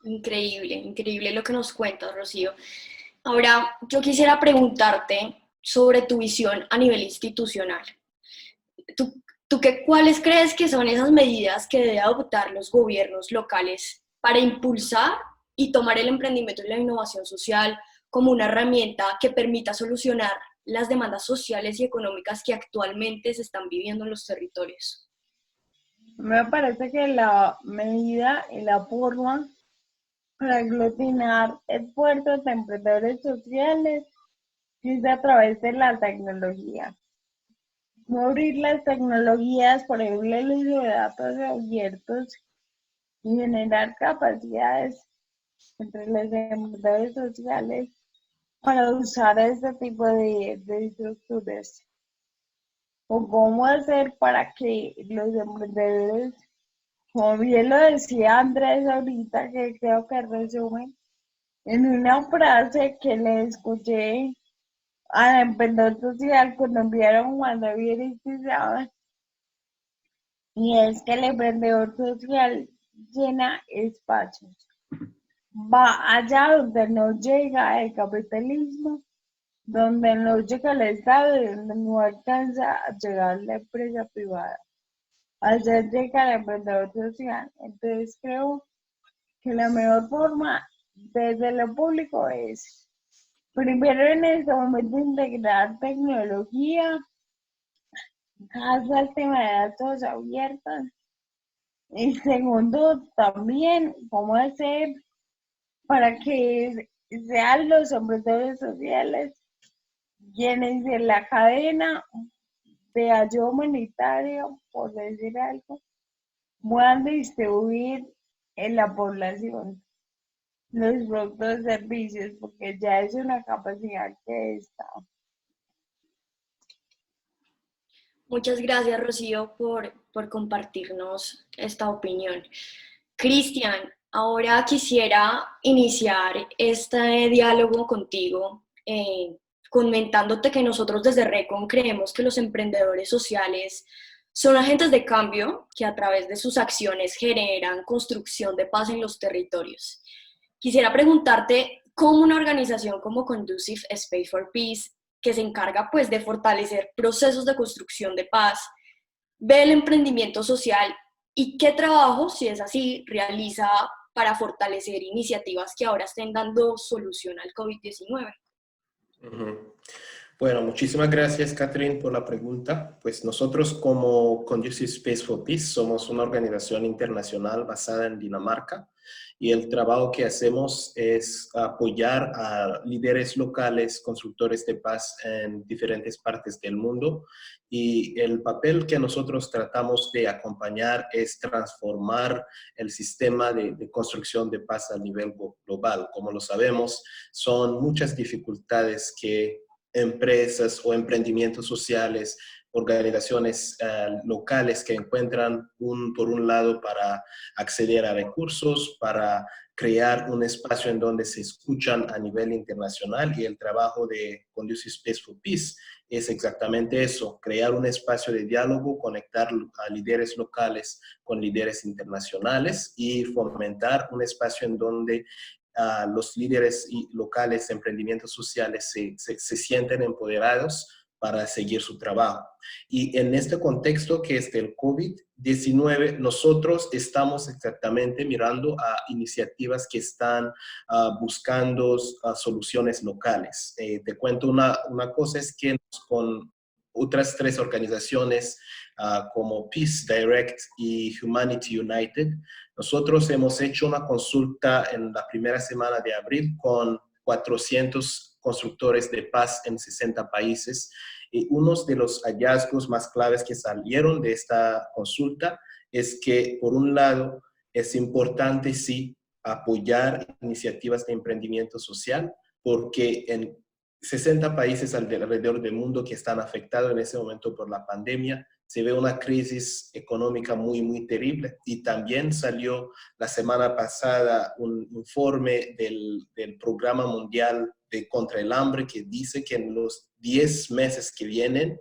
Increíble, increíble lo que nos cuentas, Rocío. Ahora, yo quisiera preguntarte sobre tu visión a nivel institucional. ¿Cuáles crees que son esas medidas que deben adoptar los gobiernos locales para impulsar y tomar el emprendimiento y la innovación social como una herramienta que permita solucionar las demandas sociales y económicas que actualmente se están viviendo en los territorios? Me parece que la medida y la forma para aglutinar esfuerzos de emprendedores sociales es a través de la tecnología. Abrir las tecnologías, por ejemplo, el uso de datos abiertos y generar capacidades entre los emprendedores sociales para usar este tipo de estructuras. O cómo hacer para que los emprendedores, como bien lo decía Andrés ahorita, que creo que resume en una frase que le escuché al emprendedor social colombiano cuando había iniciado, y es que el emprendedor social llena espacios. Va allá donde no llega el capitalismo, donde no llega el Estado y donde no alcanza a llegar la empresa privada. Allá llega el emprendedor social. Entonces creo que la mejor forma desde lo público es, primero en este momento, integrar tecnología, el tema de datos abiertos. Y segundo, también cómo hacer para que sean los emprendedores sociales quienes en la cadena de ayuda humanitaria, por decir algo, puedan distribuir en la población los productos y servicios, porque ya es una capacidad que está. Muchas gracias, Rocío, por compartirnos esta opinión. Cristian, ahora quisiera iniciar este diálogo contigo, comentándote que nosotros desde RECON creemos que los emprendedores sociales son agentes de cambio que a través de sus acciones generan construcción de paz en los territorios. Quisiera preguntarte cómo una organización como Conducive Space for Peace, que se encarga pues de fortalecer procesos de construcción de paz, ve el emprendimiento social y qué trabajo, si es así, realiza para fortalecer iniciativas que ahora estén dando solución al COVID-19. Bueno, muchísimas gracias, Catherine, por la pregunta. Pues nosotros como Conducive Space for Peace somos una organización internacional basada en Dinamarca y el trabajo que hacemos es apoyar a líderes locales, constructores de paz en diferentes partes del mundo, y el papel que nosotros tratamos de acompañar es transformar el sistema de construcción de paz a nivel global. Como lo sabemos, son muchas dificultades que empresas o emprendimientos sociales, organizaciones locales que encuentran por un lado para acceder a recursos, para crear un espacio en donde se escuchan a nivel internacional, y el trabajo de Conducive Space for Peace es exactamente eso, crear un espacio de diálogo, conectar a líderes locales con líderes internacionales y fomentar un espacio en donde los líderes locales de emprendimientos sociales se sienten empoderados para seguir su trabajo. Y en este contexto que es del COVID-19, nosotros estamos exactamente mirando a iniciativas que están buscando soluciones locales. Te cuento una cosa, es que con otras 3 organizaciones como Peace Direct y Humanity United, nosotros hemos hecho una consulta en la primera semana de abril con 400 constructores de paz en 60 países. Y uno de los hallazgos más claves que salieron de esta consulta es que, por un lado, es importante, sí, apoyar iniciativas de emprendimiento social, porque en 60 países alrededor del mundo que están afectados en ese momento por la pandemia, se ve una crisis económica muy, muy terrible. Y también salió la semana pasada un informe del Programa Mundial contra el Hambre que dice que en los 10 meses que vienen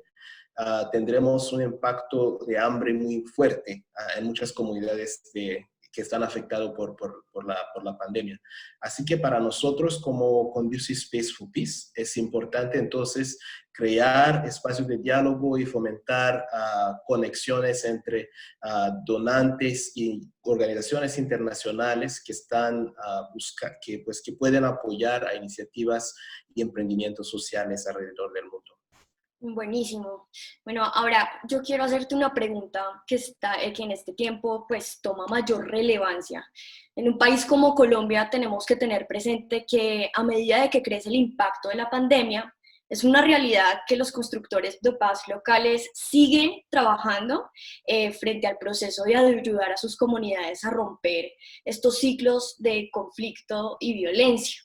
tendremos un impacto de hambre muy fuerte en muchas comunidades que están afectados por la pandemia. Así que para nosotros como Conducive Space for Peace es importante entonces crear espacios de diálogo y fomentar conexiones entre donantes y organizaciones internacionales que están que pueden apoyar a iniciativas y emprendimientos sociales alrededor del mundo. Buenísimo. Bueno, ahora yo quiero hacerte una pregunta que en este tiempo pues toma mayor relevancia. En un país como Colombia tenemos que tener presente que a medida de que crece el impacto de la pandemia, es una realidad que los constructores de paz locales siguen trabajando frente al proceso de ayudar a sus comunidades a romper estos ciclos de conflicto y violencia.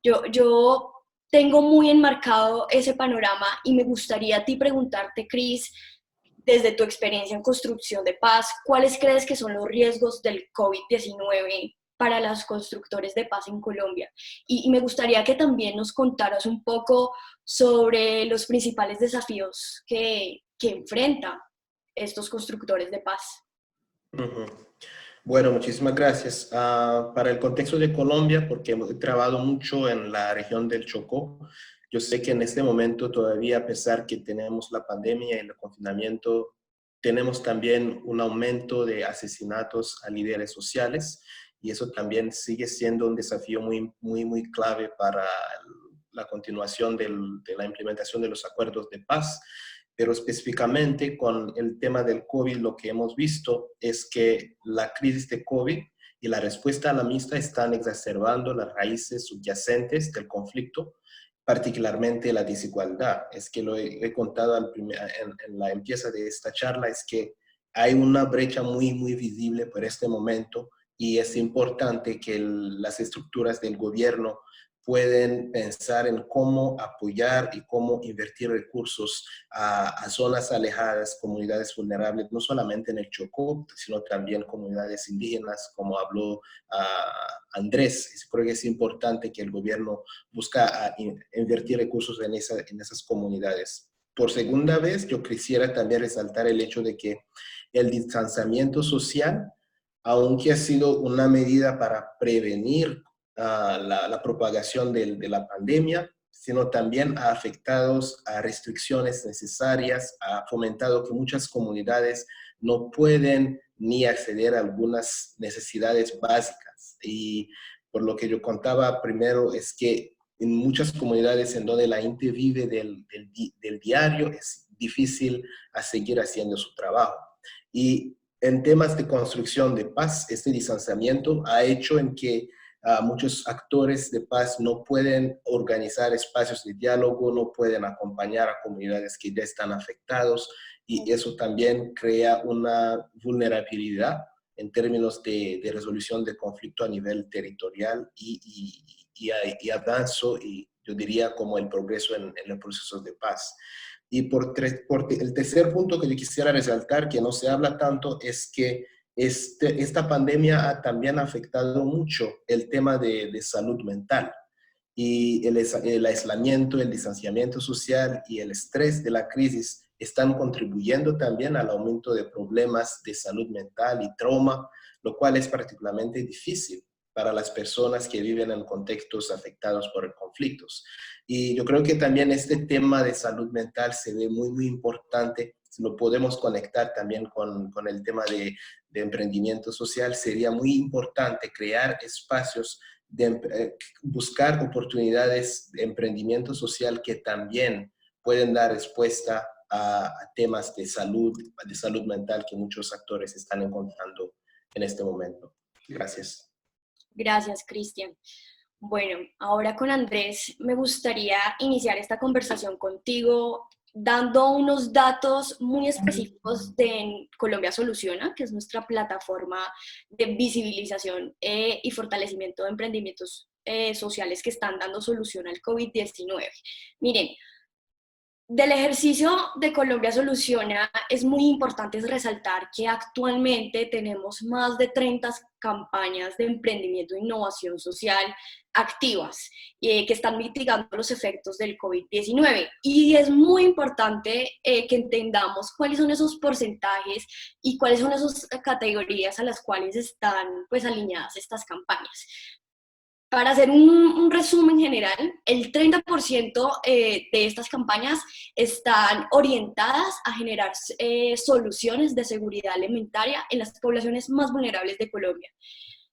Yo tengo muy enmarcado ese panorama y me gustaría a ti preguntarte, Cris, desde tu experiencia en construcción de paz, ¿cuáles crees que son los riesgos del COVID-19 para los constructores de paz en Colombia? Y me gustaría que también nos contaras un poco sobre los principales desafíos que enfrentan estos constructores de paz. Uh-huh. Bueno, muchísimas gracias. Para el contexto de Colombia, porque hemos trabajado mucho en la región del Chocó, yo sé que en este momento todavía, a pesar que tenemos la pandemia y el confinamiento, tenemos también un aumento de asesinatos a líderes sociales, y eso también sigue siendo un desafío muy, muy, muy clave para la continuación de la implementación de los acuerdos de paz. Pero específicamente con el tema del COVID, lo que hemos visto es que la crisis de COVID y la respuesta a la misma están exacerbando las raíces subyacentes del conflicto, particularmente la desigualdad. Es que lo he contado en la empieza de esta charla, es que hay una brecha muy, muy visible por este momento y es importante que las estructuras del gobierno pueden pensar en cómo apoyar y cómo invertir recursos a zonas alejadas, comunidades vulnerables, no solamente en el Chocó, sino también comunidades indígenas, como habló Andrés. Creo que es importante que el gobierno busque invertir recursos en esas comunidades. Por segunda vez, yo quisiera también resaltar el hecho de que el distanciamiento social, aunque ha sido una medida para prevenir la propagación de la pandemia, sino también ha afectado a restricciones necesarias, ha fomentado que muchas comunidades no pueden ni acceder a algunas necesidades básicas. Y por lo que yo contaba primero es que en muchas comunidades en donde la gente vive del diario es difícil a seguir haciendo su trabajo. Y en temas de construcción de paz, este distanciamiento ha hecho en que muchos actores de paz no pueden organizar espacios de diálogo, no pueden acompañar a comunidades que ya están afectados, y eso también crea una vulnerabilidad en términos de resolución de conflicto a nivel territorial y avanzo, y yo diría como el progreso en los procesos de paz. Y el tercer punto que yo quisiera resaltar, que no se habla tanto, es que esta pandemia también ha afectado mucho el tema de salud mental, y el aislamiento, el distanciamiento social y el estrés de la crisis están contribuyendo también al aumento de problemas de salud mental y trauma, lo cual es particularmente difícil para las personas que viven en contextos afectados por conflictos. Y yo creo que también este tema de salud mental se ve muy, muy importante. Si lo podemos conectar también con el tema de emprendimiento social, sería muy importante crear espacios buscar oportunidades de emprendimiento social que también pueden dar respuesta a temas de salud mental que muchos actores están encontrando en este momento. Gracias. Gracias, Cristian. Bueno, ahora con Andrés me gustaría iniciar esta conversación contigo dando unos datos muy específicos de Colombia Soluciona, que es nuestra plataforma de visibilización y fortalecimiento de emprendimientos sociales que están dando solución al COVID-19. Miren, del ejercicio de Colombia Soluciona es muy importante resaltar que actualmente tenemos más de 30 campañas de emprendimiento e innovación social activas que están mitigando los efectos del COVID-19. Y es muy importante que entendamos cuáles son esos porcentajes y cuáles son esas categorías a las cuales están pues alineadas estas campañas. Para hacer un resumen general, el 30% de estas campañas están orientadas a generar soluciones de seguridad alimentaria en las poblaciones más vulnerables de Colombia.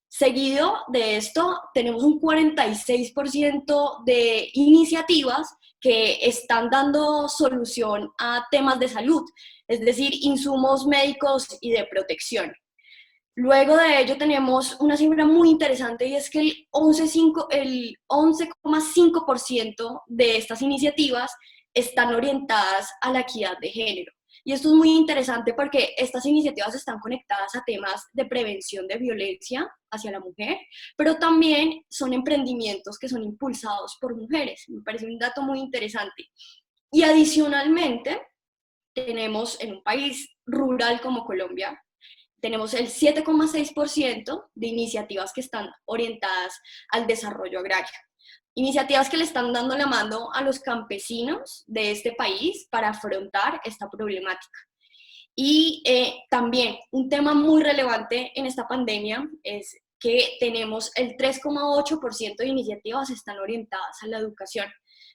Seguido de esto, tenemos un 46% de iniciativas que están dando solución a temas de salud, es decir, insumos médicos y de protección. Luego de ello tenemos una cifra muy interesante y es que el 11,5% de estas iniciativas están orientadas a la equidad de género. Y esto es muy interesante porque estas iniciativas están conectadas a temas de prevención de violencia hacia la mujer, pero también son emprendimientos que son impulsados por mujeres. Me parece un dato muy interesante. Y adicionalmente, tenemos en un país rural como Colombia, tenemos el 7,6% de iniciativas que están orientadas al desarrollo agrario. Iniciativas que le están dando la mano a los campesinos de este país para afrontar esta problemática. Y también un tema muy relevante en esta pandemia es que tenemos el 3,8% de iniciativas que están orientadas a la educación.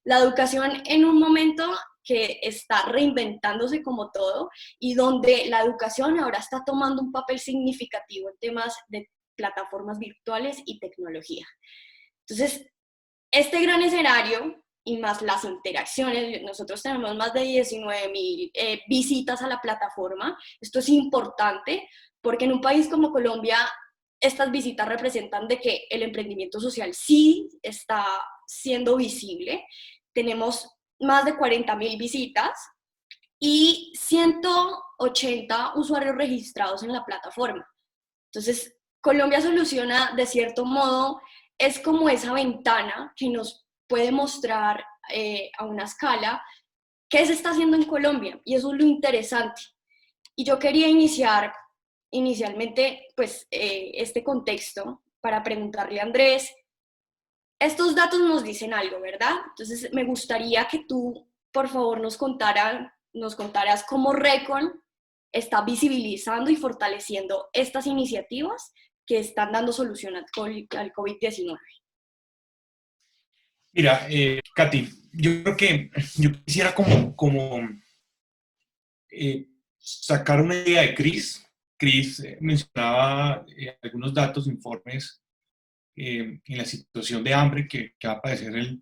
La educación en un momento que está reinventándose como todo y donde la educación ahora está tomando un papel significativo en temas de plataformas virtuales y tecnología. Entonces, este gran escenario y más las interacciones, nosotros tenemos más de 19,000 visitas a la plataforma. Esto es importante porque en un país como Colombia estas visitas representan de que el emprendimiento social sí está siendo visible. Tenemos más de 40,000 visitas y 180 usuarios registrados en la plataforma. Entonces, Colombia Soluciona, de cierto modo, es como esa ventana que nos puede mostrar a una escala qué se está haciendo en Colombia, y eso es lo interesante. Y yo quería inicialmente pues, este contexto para preguntarle a Andrés, estos datos nos dicen algo, ¿verdad? Entonces me gustaría que tú, por favor, nos contaras cómo Recon está visibilizando y fortaleciendo estas iniciativas que están dando solución al COVID-19. Mira, Katy, yo creo que yo quisiera sacar una idea de Cris. Cris mencionaba algunos datos, informes en la situación de hambre que va a padecer en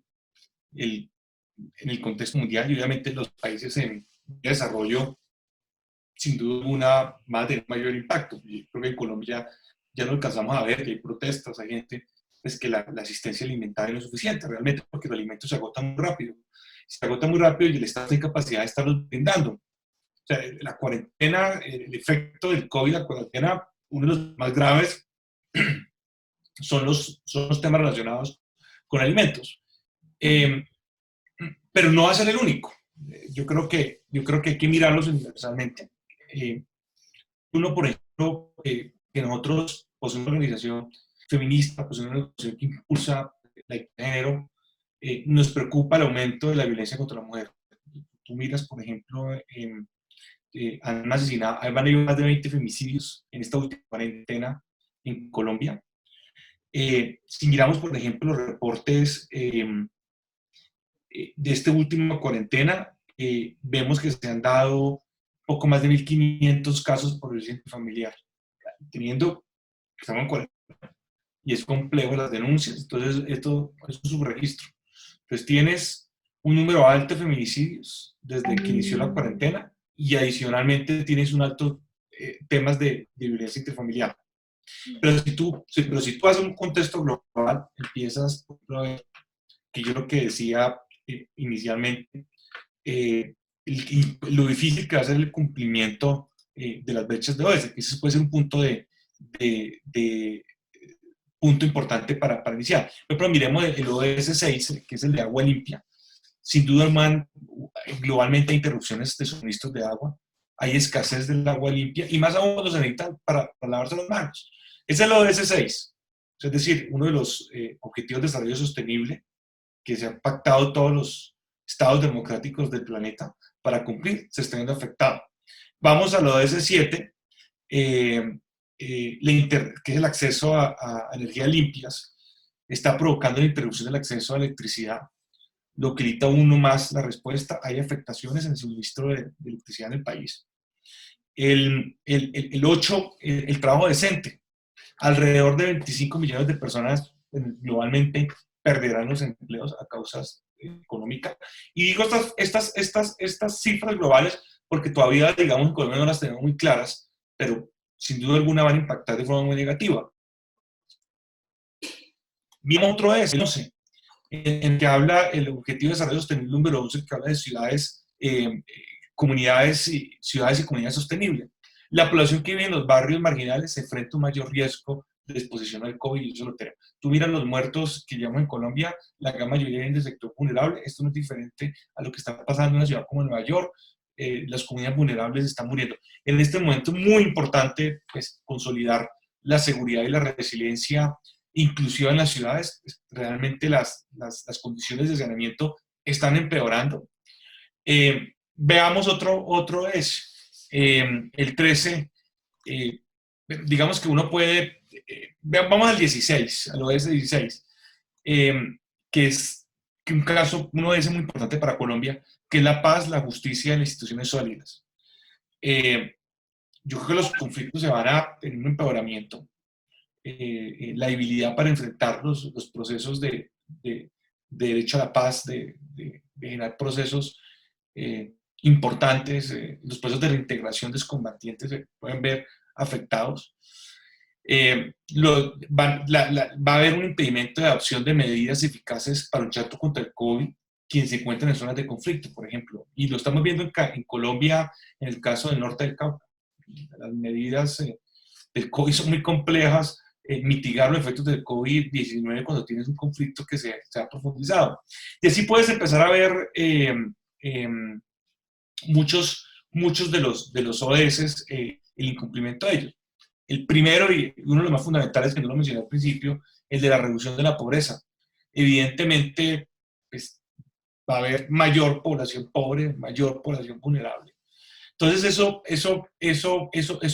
el contexto mundial, y obviamente los países en desarrollo, sin duda alguna, van a tener mayor impacto. Yo creo que en Colombia ya lo alcanzamos a ver, que hay protestas, hay gente pues, que la asistencia alimentaria no es suficiente, realmente, porque los alimentos se agotan muy rápido. Se agotan muy rápido y el Estado tiene capacidad de estarlos brindando. O sea, la cuarentena, el efecto del COVID, la cuarentena, uno de los más graves son los temas relacionados con alimentos. Pero no va a ser el único. Yo creo que hay que mirarlos universalmente. Uno, por ejemplo, que nosotros, pues una organización feminista, pues una organización que impulsa la equidad de género, nos preocupa el aumento de la violencia contra la mujer. Tú miras, por ejemplo, han asesinado, han habido más de 20 femicidios en esta última cuarentena en Colombia. Si miramos, por ejemplo, los reportes de esta última cuarentena, vemos que se han dado poco más de 1.500 casos por violencia familiar, teniendo que estamos en cuarentena y es complejo las denuncias, entonces esto es un subregistro. Entonces tienes un número alto de feminicidios desde que inició la cuarentena y adicionalmente tienes un alto temas de violencia interfamiliar. Pero si tú haces un contexto global, empiezas a ver que yo lo que decía inicialmente, lo difícil que va a ser el cumplimiento de las brechas de ODS, que ese puede ser un punto de punto importante para iniciar. Por ejemplo, miremos el ODS 6, que es el de agua limpia. Sin duda, globalmente hay interrupciones de suministros de agua, hay escasez del agua limpia, y más aún cuando se necesita para lavarse las manos. Ese es el ODS 6, es decir, uno de los objetivos de desarrollo sostenible que se han pactado todos los estados democráticos del planeta para cumplir, se está viendo afectado. Vamos a lo ODS 7, que es el acceso a energías limpias, está provocando la interrupción del acceso a electricidad, lo que limita uno más la respuesta. Hay afectaciones en el suministro de electricidad en el país. El 8, el trabajo decente. Alrededor de 25 millones de personas globalmente perderán los empleos a causas económicas. Y digo estas cifras globales porque todavía, digamos, en Colombia no las tenemos muy claras, pero sin duda alguna van a impactar de forma muy negativa. Vimos otro de ese, no sé, en que habla el Objetivo de Desarrollo Sostenible número 11, que habla de ciudades, comunidades y comunidades sostenibles. La población que vive en los barrios marginales se enfrenta a un mayor riesgo de exposición al COVID, y eso lo tenemos. Tú miras los muertos que llevamos en Colombia, la gran mayoría vienen del sector vulnerable. Esto no es diferente a lo que está pasando en una ciudad como Nueva York. Las comunidades vulnerables están muriendo. En este momento es muy importante, pues, consolidar la seguridad y la resiliencia inclusiva en las ciudades. Realmente las condiciones de saneamiento están empeorando. Veamos otro es el 13. Digamos que uno puede, vamos al 16, al ODS 16, que es un caso, uno de esos muy importante para Colombia, que es la paz, la justicia y las instituciones sólidas. Yo creo que los conflictos se van a tener un empeoramiento. La debilidad para enfrentar los procesos de derecho a la paz, de generar procesos importantes, los procesos de reintegración de excombatientes se pueden ver afectados. Va a haber un impedimento de adopción de medidas eficaces para luchar contra el COVID, quienes se encuentran en zonas de conflicto, por ejemplo. Y lo estamos viendo en Colombia, en el caso del norte del Cauca. Las medidas del COVID son muy complejas. Mitigar los efectos del COVID-19 cuando tienes un conflicto que se ha profundizado. Y así puedes empezar a ver muchos de los ODS, el incumplimiento de ellos. El primero y uno de los más fundamentales, que no lo mencioné al principio, el de la reducción de la pobreza. Evidentemente, pues, va a haber mayor población pobre, mayor población vulnerable. Entonces eso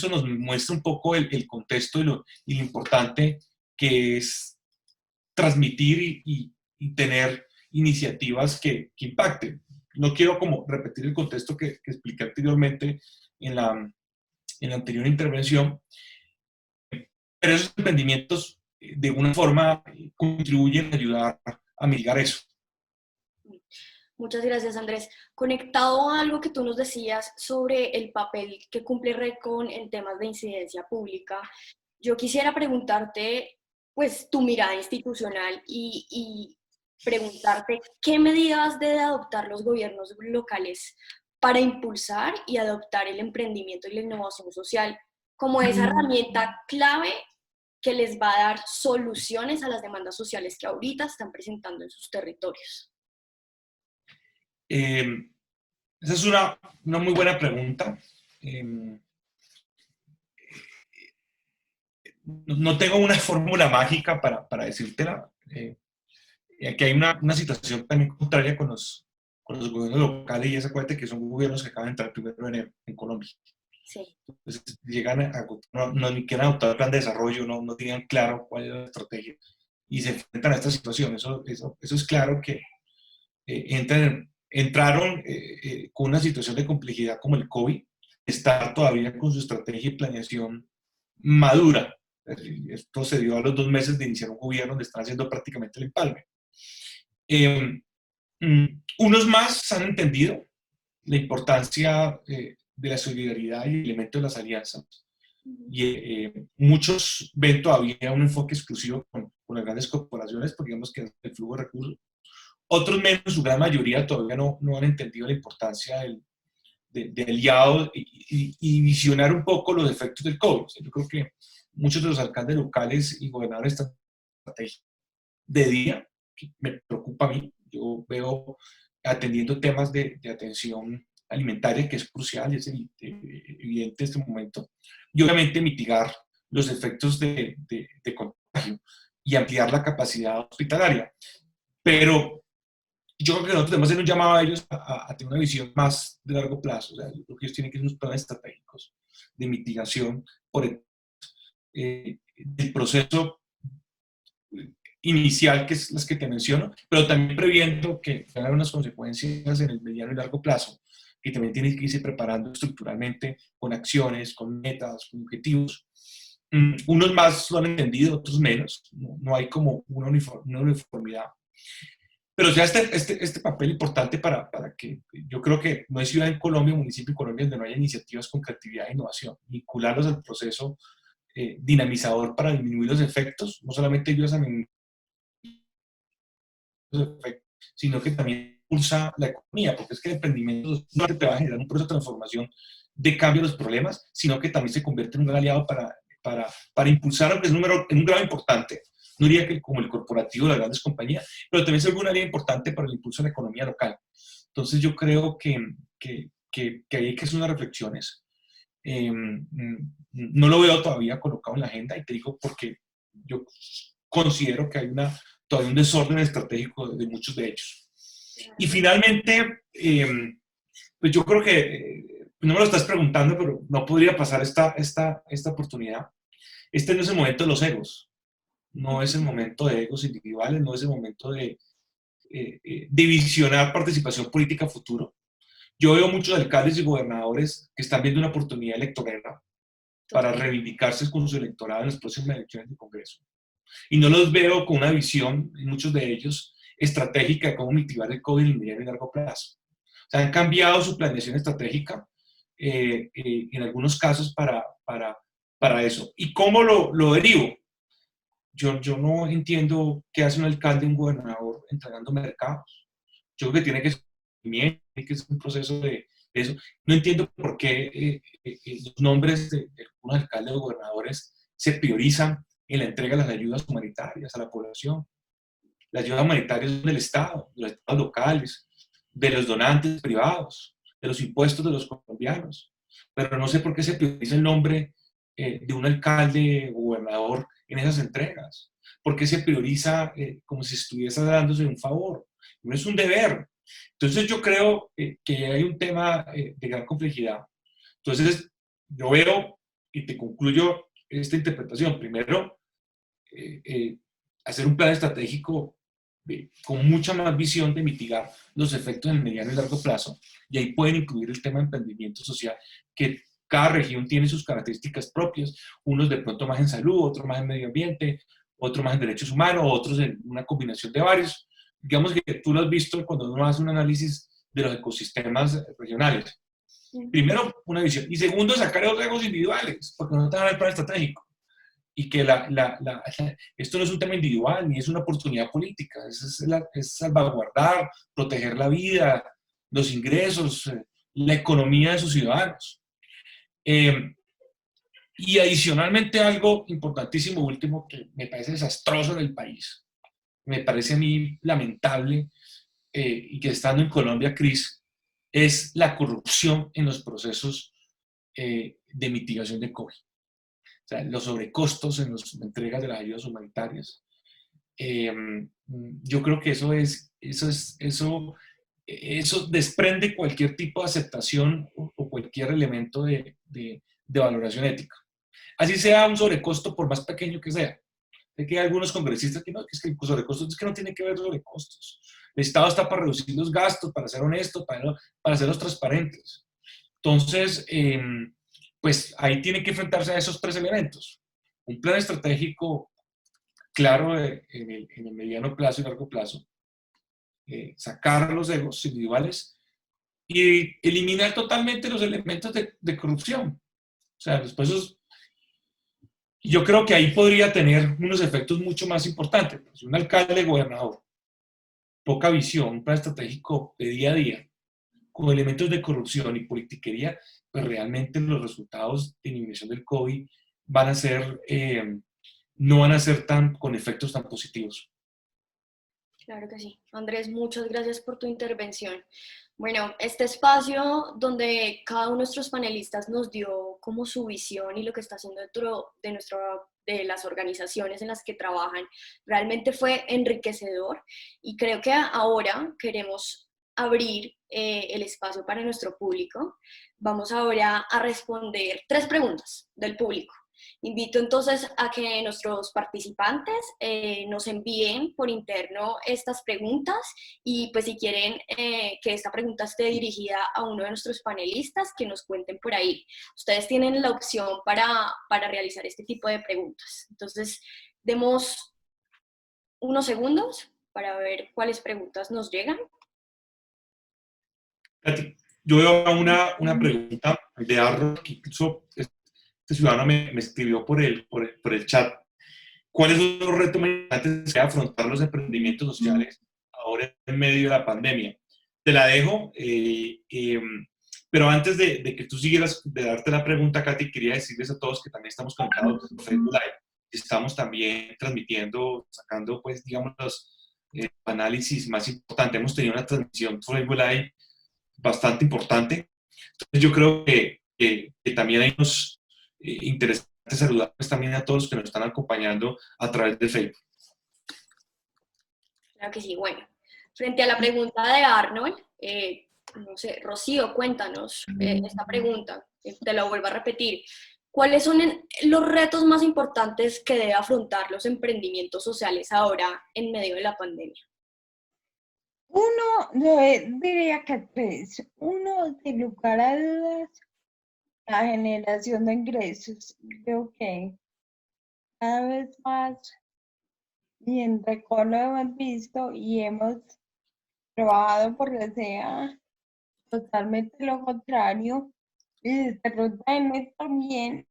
nos muestra un poco el contexto y lo importante que es transmitir y tener iniciativas que impacten. No quiero como repetir el contexto que expliqué anteriormente en la anterior intervención, pero esos emprendimientos de una forma contribuyen a ayudar a mitigar eso. Muchas gracias, Andrés. Conectado a algo que tú nos decías sobre el papel que cumple RECON en temas de incidencia pública, yo quisiera preguntarte, pues, tu mirada institucional y preguntarte qué medidas deben adoptar los gobiernos locales para impulsar y adoptar el emprendimiento y la innovación social como esa herramienta clave que les va a dar soluciones a las demandas sociales que ahorita están presentando en sus territorios. Esa es una muy buena pregunta. No tengo una fórmula mágica para decírtela. Aquí hay una situación también contraria con los gobiernos locales, y es, acuérdate que son gobiernos que acaban de entrar el 1 de enero en Colombia. Sí. Entonces llegan a no ni quieren adoptar el plan de desarrollo, no tienen claro cuál es la estrategia y se enfrentan a esta situación. Eso es claro que entraron con una situación de complejidad como el COVID, estar todavía con su estrategia y planeación madura. Esto se dio a los 2 meses de iniciar un gobierno donde están haciendo prácticamente el empalme. Unos más han entendido la importancia de la solidaridad y el elemento de las alianzas. Y muchos ven todavía un enfoque exclusivo con las grandes corporaciones, porque digamos que es el flujo de recursos. Otros menos, su gran mayoría, todavía no han entendido la importancia de aliados y visionar un poco los efectos del COVID. O sea, yo creo que muchos de los alcaldes locales y gobernadores están estrategia de día, que me preocupa a mí. Yo veo atendiendo temas de atención alimentaria, que es crucial, es evidente en este momento, y obviamente mitigar los efectos de contagio y ampliar la capacidad hospitalaria. Pero yo creo que nosotros debemos hacer un llamado a ellos a tener una visión más de largo plazo. O sea, yo creo que ellos tienen que ser unos planes estratégicos de mitigación por el proceso inicial, que es las que te menciono, pero también previendo que tengan unas consecuencias en el mediano y largo plazo, que también tienen que irse preparando estructuralmente con acciones, con metas, con objetivos. Unos más lo han entendido, otros menos. No hay como una uniformidad. Pero ya este papel importante para que yo creo que no hay ciudad en Colombia, municipio en Colombia donde no haya iniciativas con creatividad e innovación, vincularlos al proceso dinamizador para disminuir los efectos, no solamente ayudas a disminuir los efectos, sino que también impulsa la economía, porque es que el emprendimiento no te va a generar un proceso de transformación de cambio de los problemas, sino que también se convierte en un gran aliado para impulsar, aunque es un grado importante. No diría que como el corporativo, las grandes compañías, pero también es una área importante para el impulso de la economía local. Entonces yo creo que hay que hacer unas reflexiones. No lo veo todavía colocado en la agenda y te digo porque yo considero que hay todavía un desorden estratégico de muchos de ellos. Y finalmente, pues yo creo que, no me lo estás preguntando, pero no podría pasar esta oportunidad. Este no es el momento de los egos. No es el momento de egos individuales, no es el momento de visionar participación política a futuro. Yo veo muchos alcaldes y gobernadores que están viendo una oportunidad electoral para reivindicarse con su electorado en las próximas elecciones del Congreso. Y no los veo con una visión, muchos de ellos, estratégica de cómo mitigar el COVID en el mediano y largo plazo. O sea, han cambiado su planeación estratégica en algunos casos para eso. ¿Y cómo lo derivo? Yo no entiendo qué hace un alcalde, un gobernador entregando mercados. Yo creo que tiene que ser un proceso de eso. No entiendo por qué los nombres de algunos alcaldes o gobernadores se priorizan en la entrega de las ayudas humanitarias a la población. Las ayudas humanitarias son del Estado, de los estados locales, de los donantes privados, de los impuestos de los colombianos. Pero no sé por qué se prioriza el nombre de un alcalde o gobernador en esas entregas. ¿Por qué se prioriza como si estuviese dándose un favor? No es un deber. Entonces yo creo que hay un tema de gran complejidad. Entonces yo veo, y te concluyo esta interpretación, primero, hacer un plan estratégico con mucha más visión de mitigar los efectos en el mediano y largo plazo, y ahí pueden incluir el tema de emprendimiento social, que cada región tiene sus características propias, unos de pronto más en salud, otros más en medio ambiente, otros más en derechos humanos, otros en una combinación de varios. Digamos que tú lo has visto cuando uno hace un análisis de los ecosistemas regionales. Primero, una visión. Y segundo, sacar los riesgos individuales, porque no te dan el plan estratégico. Y que esto no es un tema individual, ni es una oportunidad política, es salvaguardar, proteger la vida, los ingresos, la economía de sus ciudadanos. Y adicionalmente algo importantísimo, último, que me parece desastroso en el país, me parece a mí lamentable, y que estando en Colombia, Cris, es la corrupción en los procesos de mitigación de COVID. O sea, los sobrecostos en las entregas de las ayudas humanitarias. Yo creo que eso eso desprende cualquier tipo de aceptación o cualquier elemento de valoración ética. Así sea un sobrecosto, por más pequeño que sea. Sé que hay algunos congresistas que no, que es que el sobrecosto es que no tiene que ver sobrecostos. El Estado está para reducir los gastos, para ser honesto, para hacerlos transparentes. Entonces, pues ahí tiene que enfrentarse a esos tres elementos. Un plan estratégico claro en el mediano plazo y largo plazo. Sacar los egos individuales y eliminar totalmente los elementos de corrupción. O sea, los pesos. Yo creo que ahí podría tener unos efectos mucho más importantes. Si un alcalde, gobernador, poca visión, un plan estratégico de día a día, con elementos de corrupción y politiquería, pues realmente los resultados de eliminación del COVID van a ser, no van a ser con efectos tan positivos. Claro que sí. Andrés, muchas gracias por tu intervención. Bueno, este espacio donde cada uno de nuestros panelistas nos dio como su visión y lo que está haciendo dentro de las organizaciones en las que trabajan, realmente fue enriquecedor y creo que ahora queremos abrir el espacio para nuestro público. Vamos ahora a responder 3 preguntas del público. Invito entonces a que nuestros participantes nos envíen por interno estas preguntas y pues si quieren que esta pregunta esté dirigida a uno de nuestros panelistas, que nos cuenten por ahí. Ustedes tienen la opción para realizar este tipo de preguntas. Entonces, demos unos segundos para ver cuáles preguntas nos llegan. Yo veo una pregunta de Arro, que incluso este ciudadano me escribió por el chat. ¿Cuáles son los retos más importantes que afrontar los emprendimientos sociales ahora en medio de la pandemia? Te la dejo, pero antes de que tú siguieras de darte la pregunta, Katy, quería decirles a todos que también estamos conectados en Facebook Live. Estamos también transmitiendo, sacando, pues, digamos, los análisis más importantes. Hemos tenido una transmisión por Facebook Live bastante importante. Entonces, yo creo que también hay unos interesante saludarles también a todos los que nos están acompañando a través de Facebook. Claro que sí. Bueno, frente a la pregunta de Arnold, no sé, Rocío, cuéntanos esta pregunta, te la vuelvo a repetir. ¿Cuáles son los retos más importantes que debe afrontar los emprendimientos sociales ahora en medio de la pandemia? Yo diría que 3. Uno, sin lugar a dudas, la generación de ingresos. Creo que cada vez más, y en Recon lo hemos visto y hemos trabajado por que sea totalmente lo contrario. Y desde Ruta M también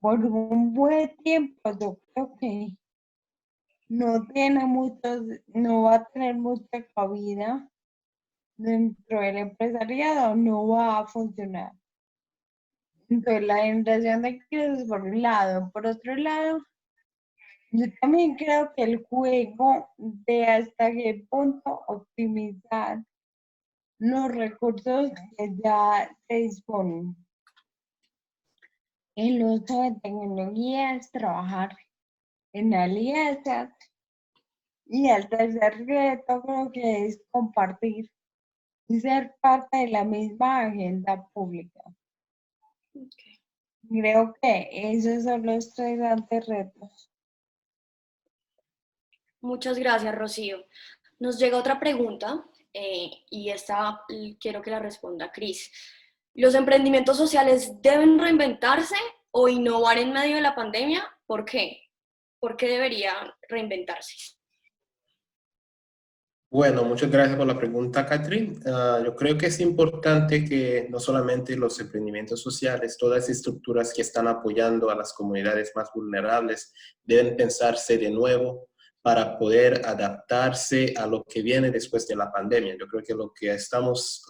por un buen tiempo, yo creo que no va a tener mucha cabida dentro del empresariado, no va a funcionar. Entonces, la generación de ingresos por un lado. Por otro lado, yo también creo que el juego de hasta qué punto optimizar los recursos que ya se disponen. El uso de tecnologías, trabajar en alianzas. Y el tercer reto creo que es compartir y ser parte de la misma agenda pública. Okay. Creo que esos son los 3 grandes retos. Muchas gracias, Rocío. Nos llega otra pregunta y esta quiero que la responda Cris. ¿Los emprendimientos sociales deben reinventarse o innovar en medio de la pandemia? ¿Por qué? ¿Por qué deberían reinventarse? Bueno, muchas gracias por la pregunta, Catherine. Yo creo que es importante que no solamente los emprendimientos sociales, todas las estructuras que están apoyando a las comunidades más vulnerables deben pensarse de nuevo para poder adaptarse a lo que viene después de la pandemia. Yo creo que lo que estamos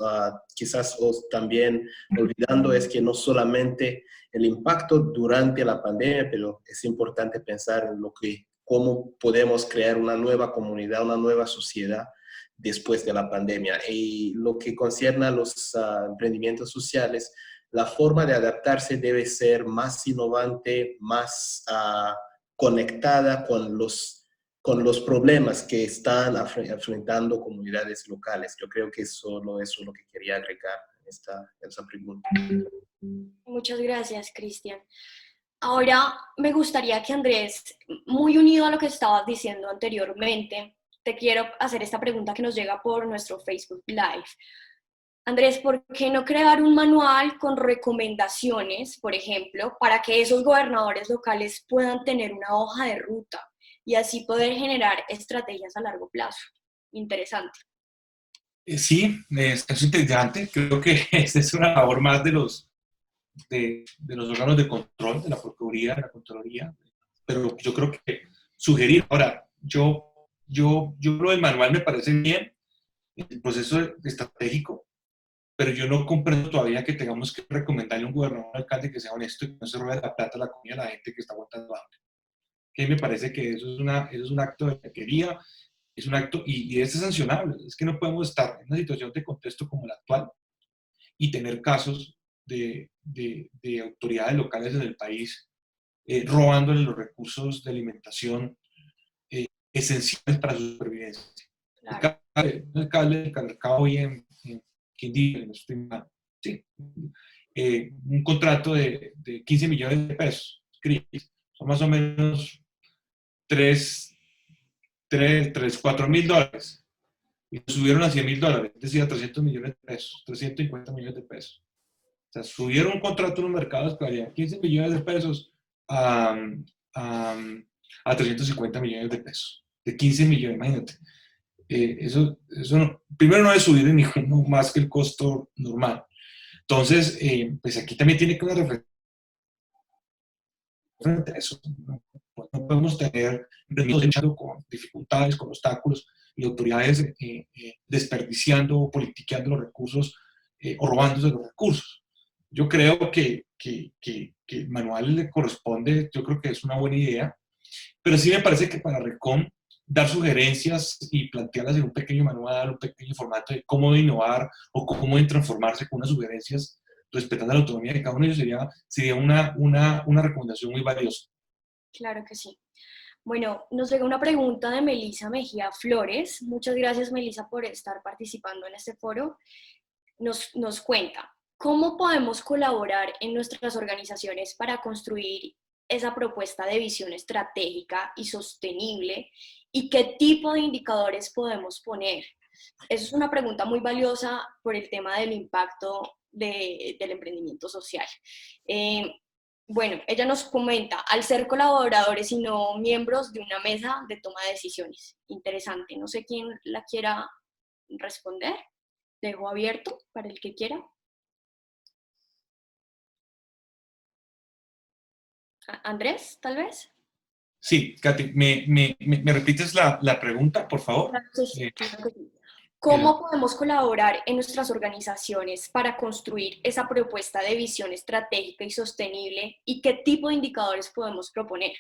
quizás también olvidando es que no solamente el impacto durante la pandemia, pero es importante pensar en cómo podemos crear una nueva comunidad, una nueva sociedad después de la pandemia. Y lo que concierne a los emprendimientos sociales, la forma de adaptarse debe ser más innovante, más conectada con los problemas que están enfrentando comunidades locales. Yo creo que solo eso es lo que quería agregar en esta pregunta. Muchas gracias, Cristian. Ahora me gustaría que Andrés, muy unido a lo que estabas diciendo anteriormente, te quiero hacer esta pregunta que nos llega por nuestro Facebook Live. Andrés, ¿por qué no crear un manual con recomendaciones, por ejemplo, para que esos gobernadores locales puedan tener una hoja de ruta y así poder generar estrategias a largo plazo? Interesante. Sí, es interesante. Creo que esta es una labor más de los órganos de control, de la Procuraduría, de la Contraloría. Pero yo creo que sugerir, ahora, yo lo del manual me parece bien, el proceso estratégico, pero yo no comprendo todavía que tengamos que recomendarle a un gobernador o un alcalde que sea honesto y que no se robe la plata, la comida a la gente que está aguantando hambre. Que me parece que eso es un acto de pequería, es un acto, y es sancionable. Es que no podemos estar en una situación de contexto como la actual y tener casos de autoridades locales en el país robándole los recursos de alimentación esenciales para su supervivencia. Claro. El alcalde de Calarcá hoy en Quindío, sí, un contrato de 15 millones de pesos, son más o menos 4 mil dólares, y lo subieron a 100 mil dólares, es decir, a 300 millones de pesos, 350 millones de pesos. O sea, subieron un contrato en los mercados que valía 15 millones de pesos a 350 millones de pesos, de 15 millones, imagínate. Eso no, primero no debe subir en ninguno más que el costo normal. Entonces, pues aquí también tiene que haber reflexión frente a eso. No podemos tener luchando con dificultades, con obstáculos y autoridades desperdiciando o politiqueando los recursos o robándose los recursos. Yo creo que el manual le corresponde, yo creo que es una buena idea, pero sí me parece que para RECOM dar sugerencias y plantearlas en un pequeño manual, un pequeño formato de cómo innovar o cómo transformarse con unas sugerencias respetando la autonomía de cada uno de ellos sería una recomendación muy valiosa. Claro que sí. Bueno, nos llega una pregunta de Melisa Mejía Flores. Muchas gracias, Melisa, por estar participando en este foro. Nos cuenta, ¿cómo podemos colaborar en nuestras organizaciones para construir esa propuesta de visión estratégica y sostenible? ¿Y qué tipo de indicadores podemos poner? Esa es una pregunta muy valiosa por el tema del impacto del emprendimiento social. Bueno, ella nos comenta, al ser colaboradores y no miembros de una mesa de toma de decisiones. Interesante, no sé quién la quiera responder. Dejo abierto para el que quiera. Andrés, tal vez. Sí, Katy, ¿me repites la pregunta, por favor? Claro que sí. ¿Cómo podemos colaborar en nuestras organizaciones para construir esa propuesta de visión estratégica y sostenible? ¿Y qué tipo de indicadores podemos proponer?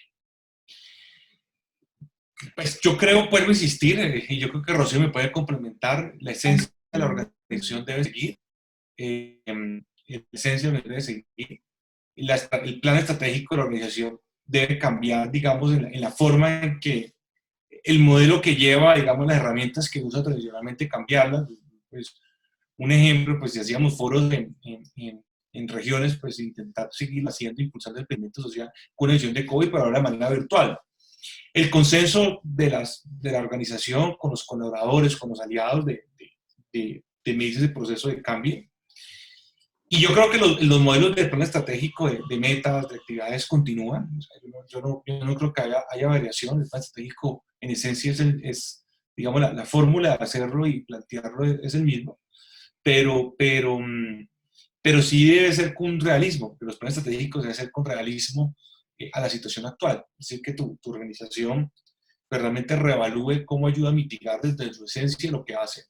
Pues yo creo, puedo insistir, y yo creo que Rocío me puede complementar, la esencia de la organización debe seguir, la esencia debe seguir, el plan estratégico de la organización debe cambiar, digamos, en la forma en que el modelo que lleva, digamos, las herramientas que usa tradicionalmente, cambiarlas. Pues, un ejemplo, pues si hacíamos foros en regiones, pues intentar seguir haciendo, impulsando el emprendimiento social con la edición de COVID, pero ahora de manera virtual. El consenso de la organización con los colaboradores, con los aliados de medir ese proceso de cambio. Y yo creo que los modelos de plan estratégico de metas, de actividades continúan. O sea, yo no creo que haya variación. El plan estratégico, en esencia, es digamos, la fórmula de hacerlo y plantearlo es el mismo. Pero sí debe ser con realismo, que los planes estratégicos deben ser con realismo a la situación actual. Es decir, que tu organización realmente reevalúe cómo ayuda a mitigar desde su esencia lo que hace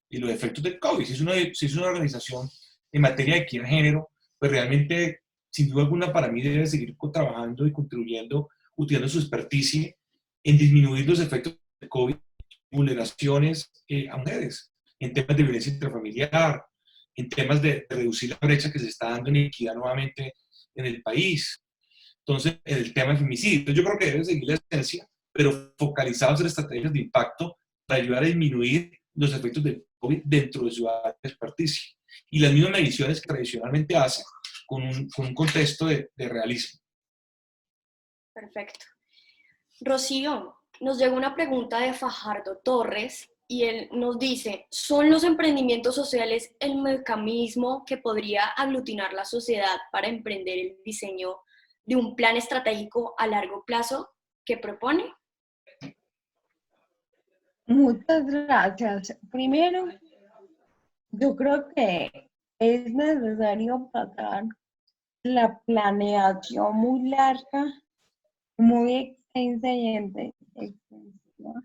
y los efectos del COVID. Si es una organización en materia de equidad de género, pues realmente, sin duda alguna, para mí debe seguir trabajando y contribuyendo, utilizando su experticia en disminuir los efectos del COVID, vulneraciones a mujeres, en temas de violencia intrafamiliar, en temas de reducir la brecha que se está dando en inequidad nuevamente en el país. Entonces, el tema del femicidio. Entonces, yo creo que deben seguir la esencia, pero focalizados en estrategias de impacto para ayudar a disminuir los efectos del COVID dentro de ciudades de experticia. Y las mismas mediciones que tradicionalmente hacen con un contexto de realismo. Perfecto. Rocío, nos llegó una pregunta de Fajardo Torres y él nos dice, ¿son los emprendimientos sociales el mecanismo que podría aglutinar la sociedad para emprender el diseño de un plan estratégico a largo plazo que propone? Muchas gracias. Primero, yo creo que es necesario pasar la planeación muy larga, muy extensa y extensiva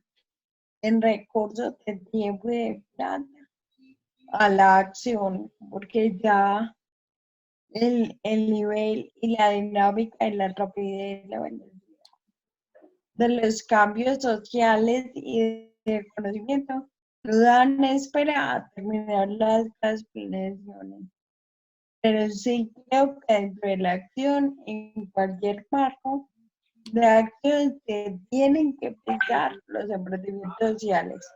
en recursos de tiempo y de plata a la acción, porque ya el nivel y la dinámica y la rapidez y la velocidad de los cambios sociales y de conocimiento no dan espera a terminar las planeaciones. Pero sí creo que dentro de la acción, en cualquier marco de acción, se tienen que pensar los emprendimientos sociales.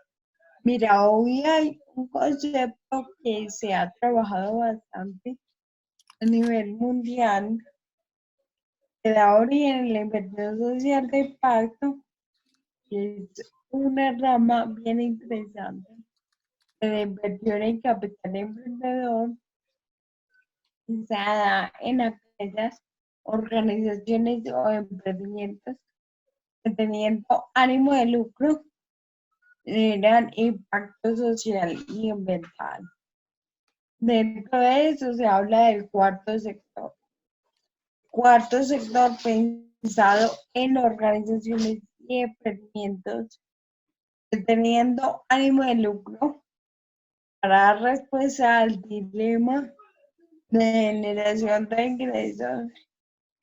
Mira, hoy hay un concepto que se ha trabajado bastante a nivel mundial, que da origen a la inversión social de impacto, que es una rama bien interesante de la inversión en capital emprendedor, basada en aquellas organizaciones o emprendimientos que teniendo ánimo de lucro generan impacto social y ambiental. Dentro de eso se habla del cuarto sector. Cuarto sector pensado en organizaciones y emprendimientos que teniendo ánimo de lucro para dar respuesta al dilema de generación de ingresos,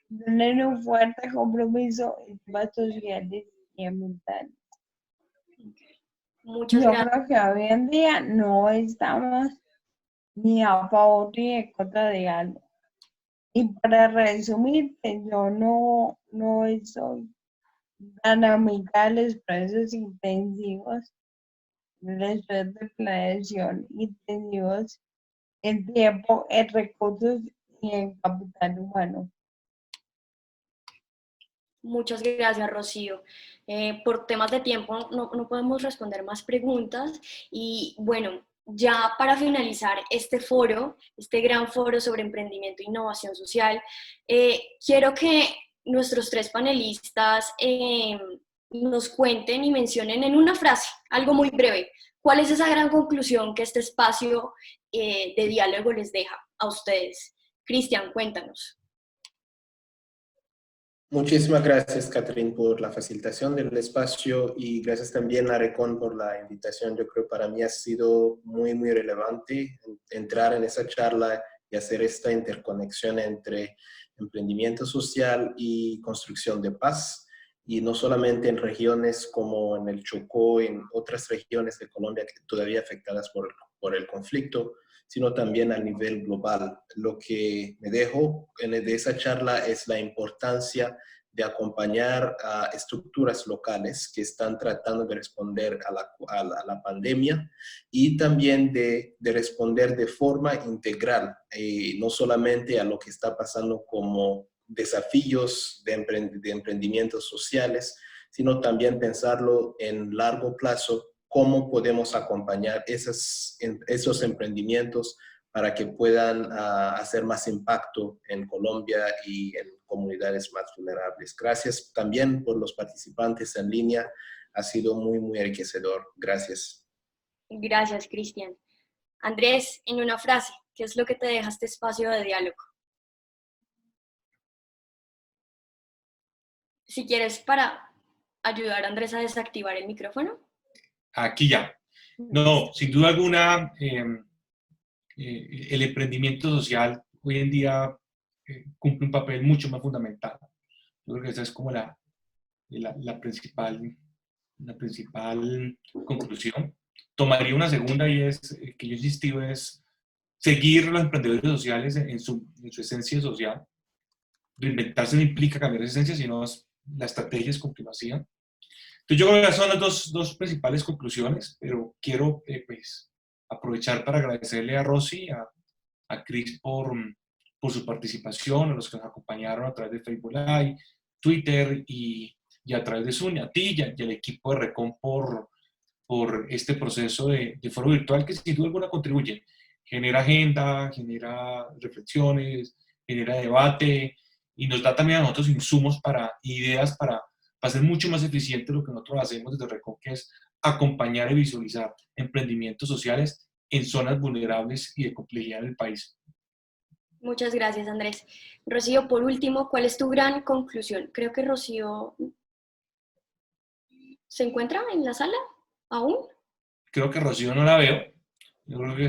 tener un fuerte compromiso en temas sociales y ambientales. Muchas Yo gracias. creo que hoy en día no estamos ni a favor ni en contra de algo. Y para resumirte, yo no soy tan amiga de los procesos intensivos, de los procesos de planeación intensivos en tiempo, en recursos y en capital humano. Muchas gracias, Rocío. Por temas de tiempo no podemos responder más preguntas y bueno, ya para finalizar este foro, este gran foro sobre emprendimiento e innovación social, quiero que nuestros tres panelistas nos cuenten y mencionen en una frase, algo muy breve, cuál es esa gran conclusión que este espacio de diálogo les deja a ustedes. Cristian, cuéntanos. Muchísimas gracias, Catherine, por la facilitación del espacio y gracias también a Recon por la invitación. Yo creo que para mí ha sido muy, muy relevante entrar en esa charla y hacer esta interconexión entre emprendimiento social y construcción de paz. Y no solamente en regiones como en el Chocó, en otras regiones de Colombia que todavía afectadas por el conflicto, sino también a nivel global. Lo que me dejo de esa charla es la importancia de acompañar a estructuras locales que están tratando de responder a la pandemia y también de responder de forma integral, no solamente a lo que está pasando como desafíos de emprendimientos sociales, sino también pensarlo en largo plazo, cómo podemos acompañar esos emprendimientos para que puedan hacer más impacto en Colombia y en comunidades más vulnerables. Gracias también por los participantes en línea. Ha sido muy, muy enriquecedor. Gracias. Gracias, Cristian. Andrés, en una frase, ¿qué es lo que te deja este espacio de diálogo? Si quieres, para ayudar a Andrés a desactivar el micrófono. Aquí ya. No, sin duda alguna, el emprendimiento social hoy en día cumple un papel mucho más fundamental. Yo creo que esa es como la principal conclusión. Tomaría una segunda y es que yo he insistido es seguir los emprendedores sociales en su esencia social. Reinventarse no implica cambiar esa esencia, sino la estrategia es con que lo hacían. Entonces yo creo que esas son las dos principales conclusiones, pero quiero pues, aprovechar para agradecerle a Rosy, a Cris por su participación, a los que nos acompañaron a través de Facebook Live, Twitter y a través de Zoom, a ti y al equipo de Recon por este proceso de foro virtual que sin duda alguna contribuye. Genera agenda, genera reflexiones, genera debate y nos da también a nosotros insumos ideas para ser mucho más eficiente lo que nosotros hacemos desde Recon, que es acompañar y visualizar emprendimientos sociales en zonas vulnerables y de complejidad del país. Muchas gracias, Andrés. Rocío, por último, ¿cuál es tu gran conclusión? Creo que Rocío se encuentra en la sala aún. Creo que Rocío no la veo. Yo creo que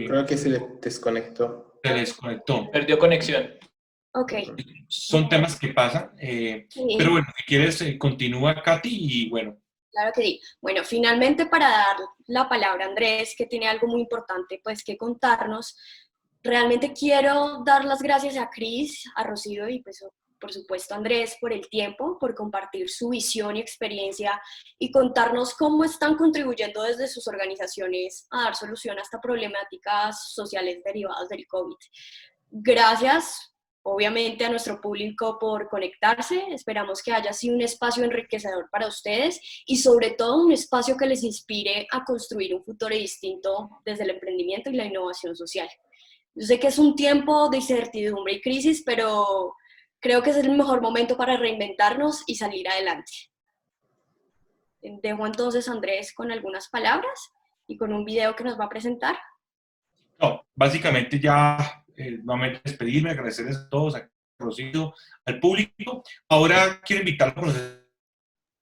creo que se desconectó. Se desconectó. Perdió conexión. Ok. Son temas que pasan. Sí. Pero bueno, si quieres, continúa, Katy, y bueno. Claro que sí. Bueno, finalmente para dar la palabra a Andrés, que tiene algo muy importante pues que contarnos, realmente quiero dar las gracias a Cris, a Rocío y pues por supuesto a Andrés por el tiempo, por compartir su visión y experiencia y contarnos cómo están contribuyendo desde sus organizaciones a dar solución a estas problemáticas sociales derivadas del COVID. Gracias, obviamente, a nuestro público por conectarse. Esperamos que haya sido un espacio enriquecedor para ustedes y sobre todo un espacio que les inspire a construir un futuro distinto desde el emprendimiento y la innovación social. Yo sé que es un tiempo de incertidumbre y crisis, pero creo que es el mejor momento para reinventarnos y salir adelante. Dejo entonces a Andrés con algunas palabras y con un video que nos va a presentar. No, básicamente ya nuevamente despedirme, agradecerles a todos, a Rocío, al público. Ahora quiero invitarlos a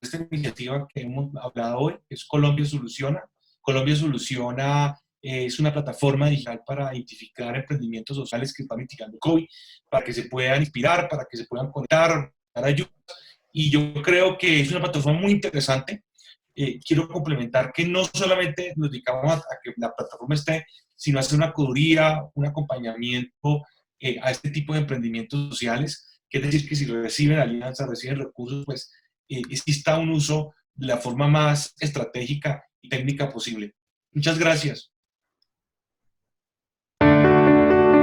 esta iniciativa que hemos hablado hoy, que es Colombia Soluciona. Colombia Soluciona es una plataforma digital para identificar emprendimientos sociales que están mitigando el COVID, para que se puedan inspirar, para que se puedan conectar, dar ayuda. Y yo creo que es una plataforma muy interesante. Quiero complementar que no solamente nos dedicamos a que la plataforma esté, sino a hacer una custodia, un acompañamiento a este tipo de emprendimientos sociales, que es decir, que si reciben alianzas, reciben recursos, pues exista un uso de la forma más estratégica y técnica posible. Muchas gracias.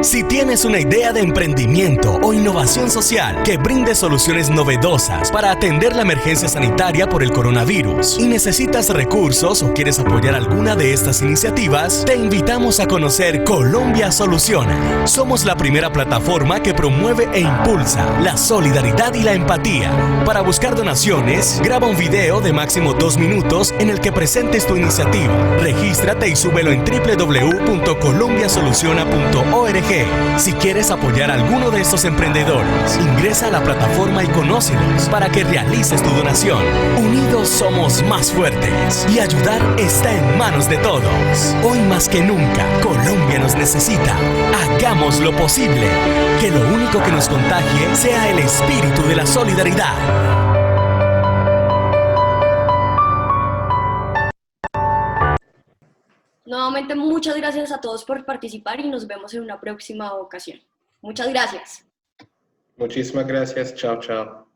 Si tienes una idea de emprendimiento o innovación social que brinde soluciones novedosas para atender la emergencia sanitaria por el coronavirus y necesitas recursos o quieres apoyar alguna de estas iniciativas, te invitamos a conocer Colombia Soluciona. Somos la primera plataforma que promueve e impulsa la solidaridad y la empatía. Para buscar donaciones, graba un video de máximo 2 minutos en el que presentes tu iniciativa. Regístrate y súbelo en www.colombiasoluciona.org. Si quieres apoyar a alguno de estos emprendedores, ingresa a la plataforma y conócelos para que realices tu donación. Unidos somos más fuertes y ayudar está en manos de todos. Hoy más que nunca, Colombia nos necesita. Hagamos lo posible. Que lo único que nos contagie sea el espíritu de la solidaridad. Nuevamente, muchas gracias a todos por participar y nos vemos en una próxima ocasión. Muchas gracias. Muchísimas gracias. Chao, chao.